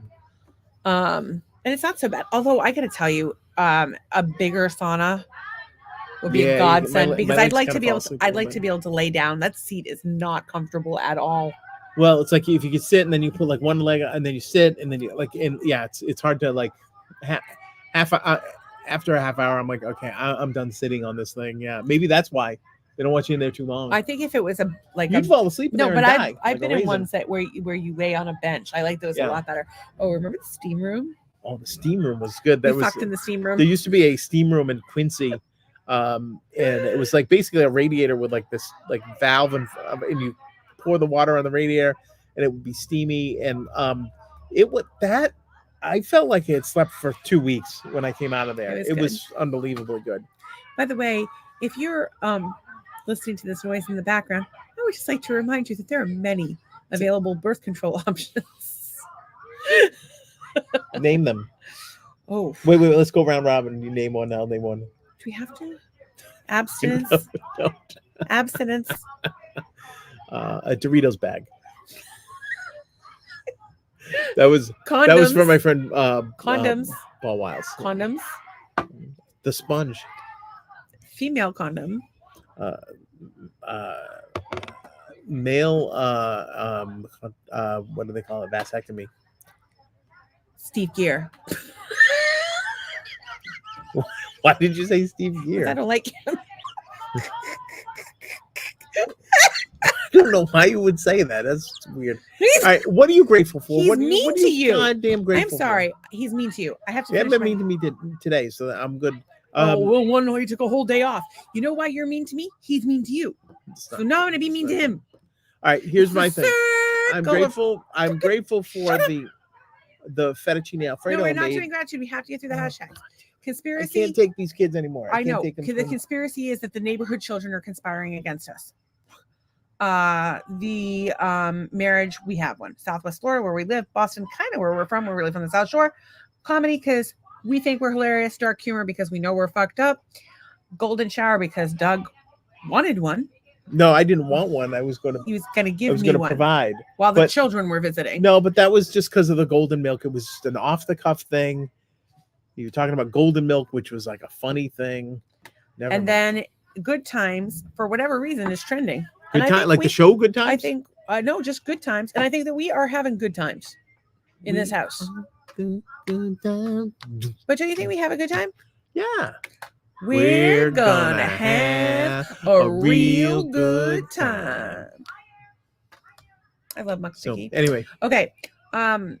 and it's not so bad. Although I got to tell you, a bigger sauna would be Yeah, a godsend my because legs I'd like kinda to be fall able, asleep a I'd little like bit. to be able to lay down. That seat is not comfortable at all. Well, it's like if you could sit and then you put like one leg and then you sit and then you like, and yeah, it's hard to like after a half hour. I'm like, okay, I'm done sitting on this thing. Yeah, maybe that's why they don't want you in there too long. I think if it was a like You'd a, fall asleep in no, there but and I've die, I've like been a in raisin. ones that where you lay on a bench. I like those Yeah. a lot better. Oh, remember the steam room? Oh, the steam room was good. That We was fucked in the steam room. there used to be a steam room in Quincy, and it was like basically a radiator with like this like valve and you pour the water on the radiator and it would be steamy, and it would that I felt like I had slept for 2 weeks when I came out of there. It was It good. was unbelievably good. By the way, if you're listening to this noise in the background, I would just like to remind you that there are many available birth control options. Name them. Oh, Wait, let's go round robin. You name one, I'll name one. do we have to? Abstinence. No, don't. Abstinence. A Doritos bag. That was Condoms. for my friend Condoms. Paul Wiles. Condoms. The sponge. Female condom. Male what do they call it? Vasectomy. Steve Gear. Why did you say Steve I Gear? don't like him. I don't know why you would say that. That's weird. All right, what are you grateful for? He's what are you, mean what are to you you. goddamn I'm grateful sorry. He's mean to you. I have to. for? You haven't finish been my- mean to me today, so I'm good. Oh, well, one he took a whole day off. You know why you're mean to me? He's mean to you. So now I'm gonna be mean to him. All right, here's It's my a thing. I'm circle of- grateful. I'm grateful for the fettuccine alfredo No, we're not made. doing gratitude. We have to get through the hashtag. I Conspiracy. can't take these kids anymore. I can't know. Take them The from- conspiracy is that the neighborhood children are conspiring against us. The marriage, we have one. Southwest Florida, where we live. Boston, kind of where we're from. We're really from the South Shore. Comedy, because we think we're hilarious. Dark humor, because we know we're fucked up. Golden shower, because Doug wanted one. No, I didn't want one. I was going to. He was going to I give was me going to one provide. while the but- children were visiting. No, but that was just because of the golden milk. It was just an off the cuff thing. You were talking about golden milk, which was like a funny thing. Never And mind. then Good Times, for whatever reason, is trending. And Good I time, think like we- the show Good Times. I think no, just good times, and I think that we are having good times. in this house. But don't you think we have a good time? Yeah. We're gonna have a real good time. I love Muck So Sticky. anyway, Okay. Also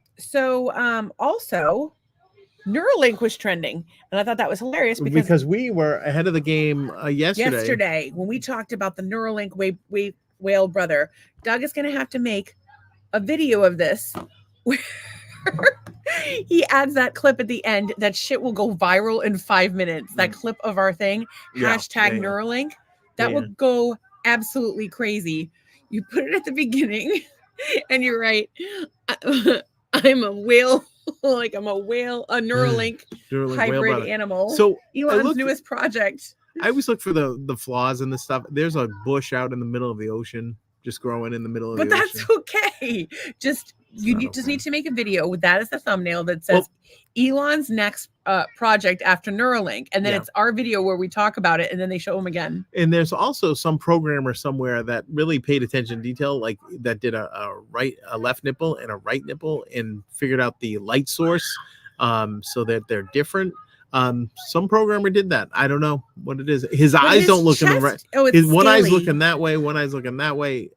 Neuralink was trending, and I thought that was hilarious because we were ahead of the game yesterday when we talked about the Neuralink whale brother, Doug is going to have to make a video of this where he adds that clip at the end. That shit will go viral in 5 minutes. That clip of our thing, hashtag Neuralink, that will go absolutely crazy. You put it at the beginning, and you're right. I'm a whale. Like I'm a whale, a Neuralink hybrid animal. So Elon's newest project. I always look for the flaws in this stuff. There's a bush out in the middle of the ocean, just growing in the middle of the ocean. But that's okay. You need to make a video with that as the thumbnail that says Elon's next project after Neuralink, and then it's our video where we talk about it, and then they show him again. And there's also some programmer somewhere that really paid attention to detail, like that did a left nipple and a right nipple, and figured out the light source, so that they're different. Some programmer did that. I don't know what it is. His eyes don't look in the right. Oh, it's his one eye's scaly. looking that way, one eye's looking that way.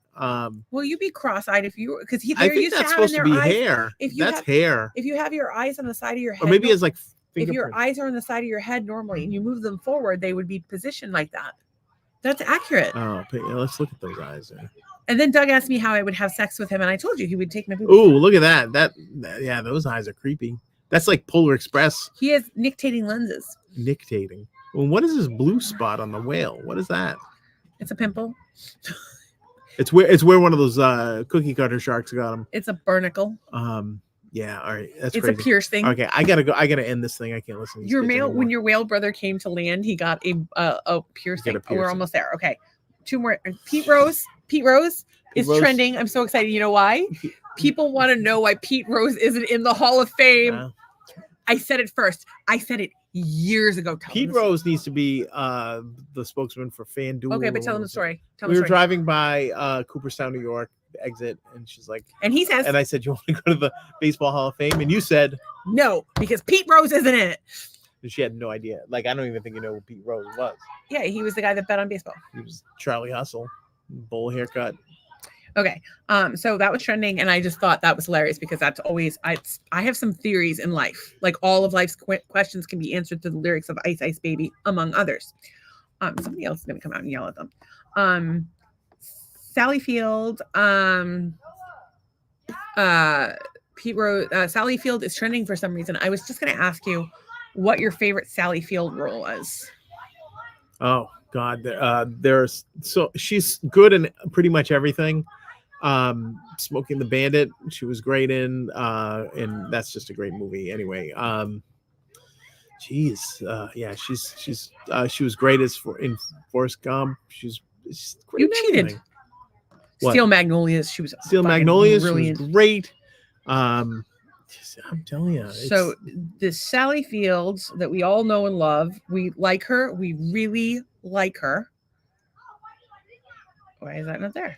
Will you be cross-eyed if you because I think that's supposed to be hair. That's hair. If you have your eyes on the side of your head, Or maybe it's like if your eyes are on the side of your head normally and you move them forward, they would be positioned like that. That's accurate. Oh, but yeah, let's look at those eyes there. And then Doug asked me how I would have sex with him, and I told you he would take my boobs. Ooh, look at that. That yeah, those eyes are creepy. That's like Polar Express He has nictating lenses. nictating. Well, what is this blue spot on the whale? What is that? It's a pimple. It's where one of those cookie cutter sharks got him. It's a barnacle. Yeah, all right. That's It's crazy. a piercing. Okay, I gotta go. I gotta end this thing. I can't listen to this Your bitch male anymore. when your whale brother came to land, he got a piercing. Oh, we're piercing. almost there. Okay. 2 more. Pete Rose is Rose. trending. I'm so excited. You know why? People want to know why Pete Rose isn't in the Hall of Fame. I said it first. I said it years ago. Pete Rose needs to be the spokesman for FanDuel. Okay, but tell them the story. Tell We them were the story. driving by Cooperstown, New York, exit, and she's like, And he says, and I said, "You want to go to the Baseball Hall of Fame?" And you said, no, because Pete Rose isn't in it. and she had no idea. Like, I don't even think you know who Pete Rose was. Yeah, he was the guy that bet on baseball. He was Charlie Hustle, bowl haircut. Okay. So that was trending, and I just thought that was hilarious because that's always I have some theories in life. Like all of life's questions can be answered through the lyrics of Ice Ice Baby, among others. Somebody else is gonna come out and yell at them. Sally Field, Pete Rose, Sally Field is trending for some reason. I was just gonna ask you what your favorite Sally Field role was. Oh God, there's so she's good in pretty much everything. Smoking the Bandit, she was great in, and that's just a great movie anyway. She was great in Forrest Gump. She's great. You in cheated. everything. What? Steel Magnolias. She was Steel fucking Magnolias brilliant. was great. I'm telling you. So the Sally Fields that we all know and love, we like her. We really like her. Why is that not there?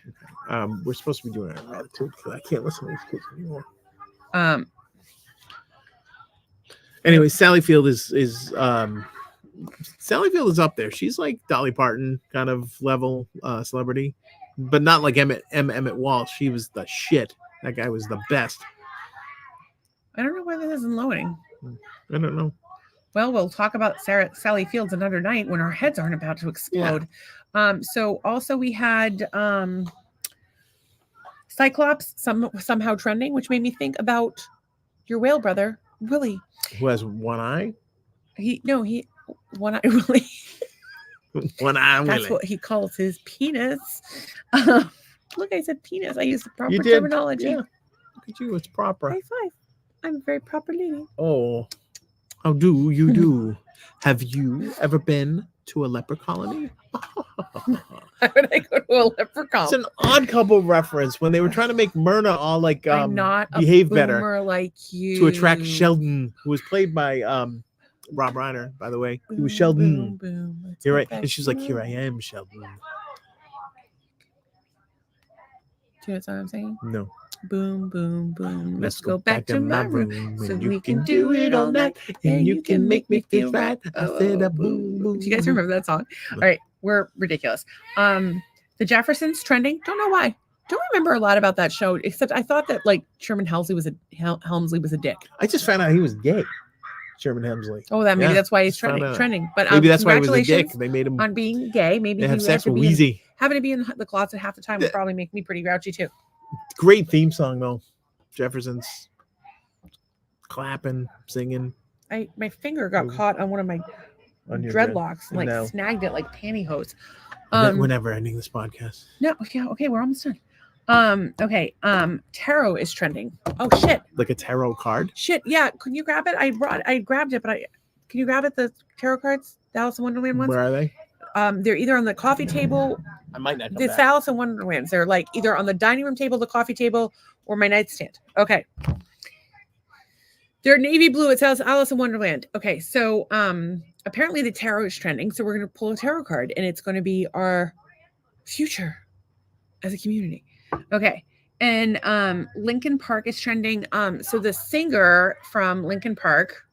We're supposed to be doing a attitude because I can't listen to these kids anymore. Anyway, Sally Field is Sally Field is up there. She's like Dolly Parton kind of level celebrity, but not like Emmett Walsh. She was the shit. That guy was the best. I don't know why this isn't loading. I don't know. Well, we'll talk about Sally Fields another night when our heads aren't about to explode. So also we had Cyclops somehow trending, which made me think about your whale brother, Willie. Who has one eye? One eye Willie. One eye. That's Willie. what he calls his penis. Look, I said penis. I used the proper You did. terminology. Yeah. Look at you. It's proper. High five. I'm a very proper lady. Oh, how do you do? Have you ever been to a leper colony? Why would I go to a leprechaun? It's an Odd Couple reference when they were trying to make Myrna all like I'm not a behave better boomer like you. to attract Sheldon, who was played by Rob Reiner, by the way. He was Sheldon. Boom, boom. Let's Here go I, back and she's like, to- "Here I am, Sheldon." Do you know what I'm saying? No. Boom, boom, boom. Let's go back to my room so we can do it all night. And you can make me feel right. I said a boom, boom. Do you guys remember that song? All right, we're ridiculous. The Jeffersons trending. Don't know why. Don't remember a lot about that show, except I thought that like Sherman Helmsley was a dick. I just found out he was gay. Sherman Hemsley. Oh, that maybe Yeah, that's why he's just found out. trending. But Maybe that's why he was a dick. congratulations They made him on being gay. Maybe they he have had sex to with be in- Wheezy. having to be in the closet half the time would Yeah. probably make me pretty grouchy too. Great theme song though. Jefferson's clapping, singing My finger got caught on one of my on your dreadlocks and like No. snagged it like pantyhose. We're never ending this podcast. No, yeah, okay, we're almost done. Okay, tarot is trending. Oh shit. Like a tarot card. Shit, yeah. Can you grab it? I grabbed it, but can you grab it? The tarot cards, the Alice in Wonderland ones. Where are they? They're either on the coffee table. I might not come It's back. Alice in Wonderlands. They're like either on the dining room table, the coffee table, or my nightstand. Okay. They're navy blue. It says Alice in Wonderland. Okay, so apparently the tarot is trending, so we're gonna pull a tarot card, and it's gonna be our future as a community. Okay. And Linkin Park is trending. So the singer from Linkin Park,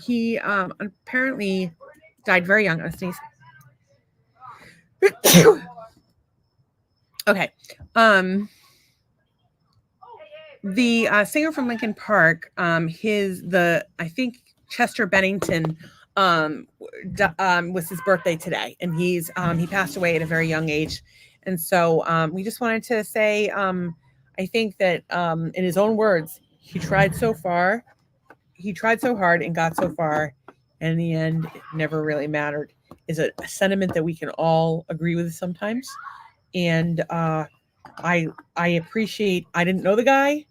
he apparently died very young. I sneeze. Okay. The singer from Linkin Park, I think Chester Bennington was his birthday today, and he passed away at a very young age. And so we just wanted to say, I think that in his own words, he tried so hard and got so far, and in the end, it never really mattered. Is a sentiment that we can all agree with sometimes. And I appreciate, I didn't know the guy,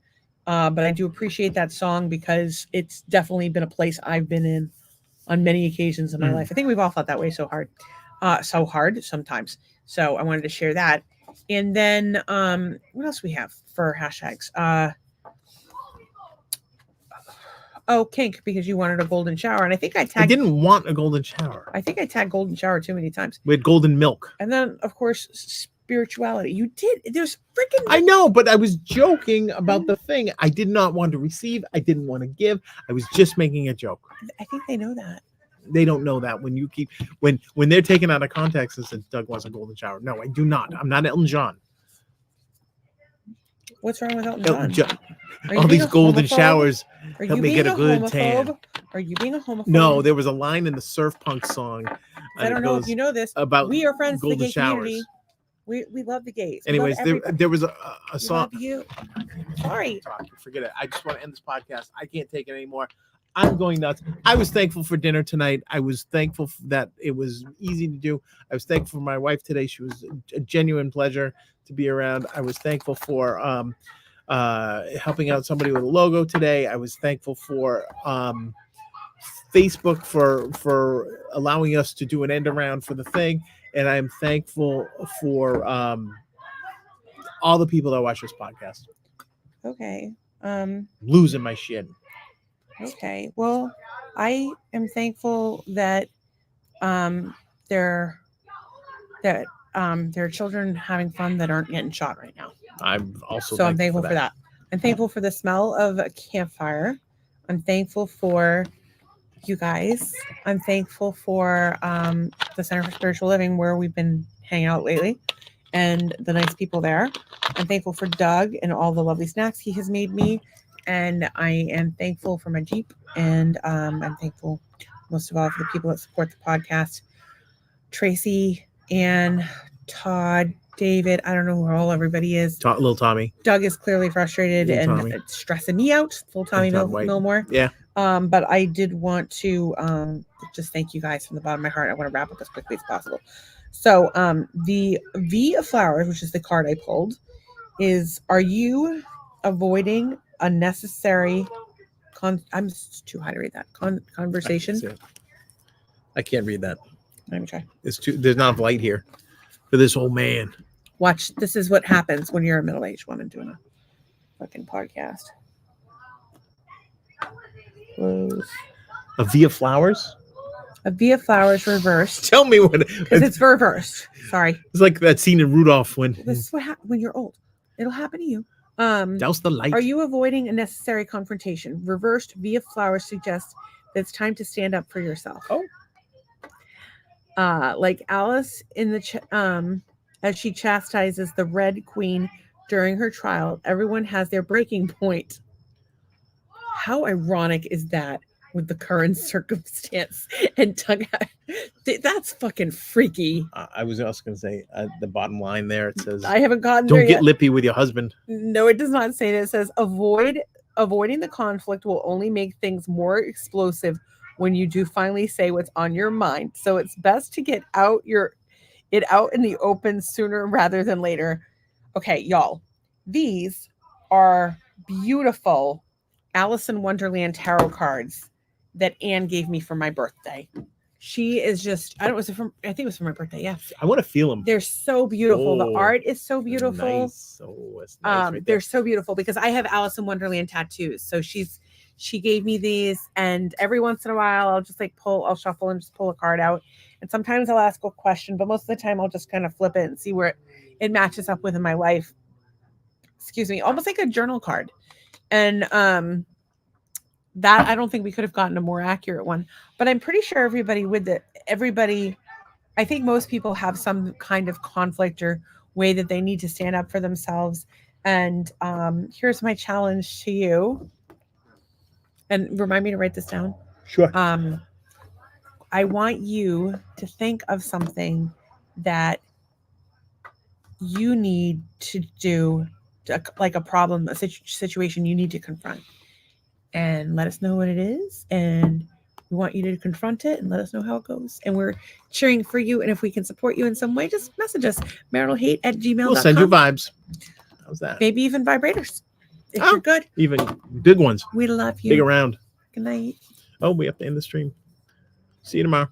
but I do appreciate that song because it's definitely been a place I've been in on many occasions in my life. I think we've all felt that way so hard sometimes. So I wanted to share that. And then what else we have for hashtags? Kink, because you wanted a golden shower. And I think I I tagged didn't want a golden shower. I think I tagged golden shower too many times. We had golden milk. And then of course spirituality. You did. There's freaking I know, but I was joking about the thing. I did not want to receive. I didn't want to give. I was just making a joke. I think they know that. They don't know that when you keep when they're taken out of context and said Doug wants a golden shower. No, I do not. I'm not Elton John. What's wrong with Elton Elton John? John. Are you All being these a golden homophobe? showers Are help you me being get a good tan. homophobe? Are you being a homophobe? No, there was a line in the surf punk song. I don't know if you know this. about We are friends of the golden gay showers. community. We love the gays. We love Anyways, everybody. there was a We song. love you. Sorry. Forget it. I just want to end this podcast. I can't take it anymore. I'm going nuts. I was thankful for dinner tonight. I was thankful that it was easy to do. I was thankful for my wife today. She was a genuine pleasure to be around. I was thankful for helping out somebody with a logo today. I was thankful for Facebook for allowing us to do an end around for the thing. And I'm thankful for all the people that watch this podcast. Okay. Losing my shit. Okay. Well, I am thankful that there are children having fun that aren't getting shot right now. I'm also So I'm thankful for that. I'm thankful for the smell of a campfire. I'm thankful for you guys. I'm thankful for the Center for Spiritual Living where we've been hanging out lately and the nice people there. I'm thankful for Doug and all the lovely snacks he has made me. And I am thankful for my Jeep. And I'm thankful most of all for the people that support the podcast. Tracy, Ann, Todd, David. I don't know who all everybody is. Little Tommy. Doug is clearly frustrated Little and Tommy. it's stressing me out. Little Tommy And Tom White. Millmore. Yeah. But I did want to just thank you guys from the bottom of my heart. I want to wrap up as quickly as possible. So the V of Flowers, which is the card I pulled, is: are you avoiding unnecessary I'm too high to read that. Conversation. I can't read that. Let me try. It's too. There's not enough light here for this old man. Watch. This is what happens when you're a middle-aged woman doing a fucking podcast. Close. A V of flowers. A V of Flowers reversed. Tell me what. Because it's reversed. Sorry. It's like that scene in Rudolph when. This is what happens when you're old. It'll happen to you. Douse the light. Are you avoiding a necessary confrontation? Reversed via flowers suggests that it's time to stand up for yourself. Oh. Like Alice in the as she chastises the Red Queen during her trial, everyone has their breaking point. How ironic is that with the current circumstance? And that's fucking freaky. I was also going to say the bottom line there. It says, I haven't gotten "Don't there get yet. lippy with your husband." No, it does not say that. It says avoiding the conflict will only make things more explosive when you do finally say what's on your mind. So it's best to get out in the open sooner rather than later. Okay, y'all. These are beautiful Alice in Wonderland tarot cards that Anne gave me for my birthday. She is just, I think it was for my birthday. Yeah. I want to feel them. They're so beautiful. The Oh, art is so beautiful. Nice. Oh, it's nice right They're there. so beautiful because I have Alice in Wonderland tattoos. So she gave me these, and every once in a while I'll just I'll shuffle and just pull a card out. And sometimes I'll ask a question, but most of the time I'll just kind of flip it and see where it matches up with in my life. Excuse me, almost like a journal card. And that I don't think we could have gotten a more accurate one, but I'm pretty sure I think most people have some kind of conflict or way that they need to stand up for themselves. And here's my challenge to you. And remind me to write this down. Sure. I want you to think of something that you need to do, like a problem, a situation you need to confront, and let us know what it is. And we want you to confront it and let us know how it goes. And we're cheering for you. And if we can support you in some way, just message us, maritalhate@gmail.com. We'll send you vibes. How's that? Maybe even vibrators. If Oh. you're good. Even big ones. We love you. Big around. Good night. Oh, we have to end the stream. See you tomorrow.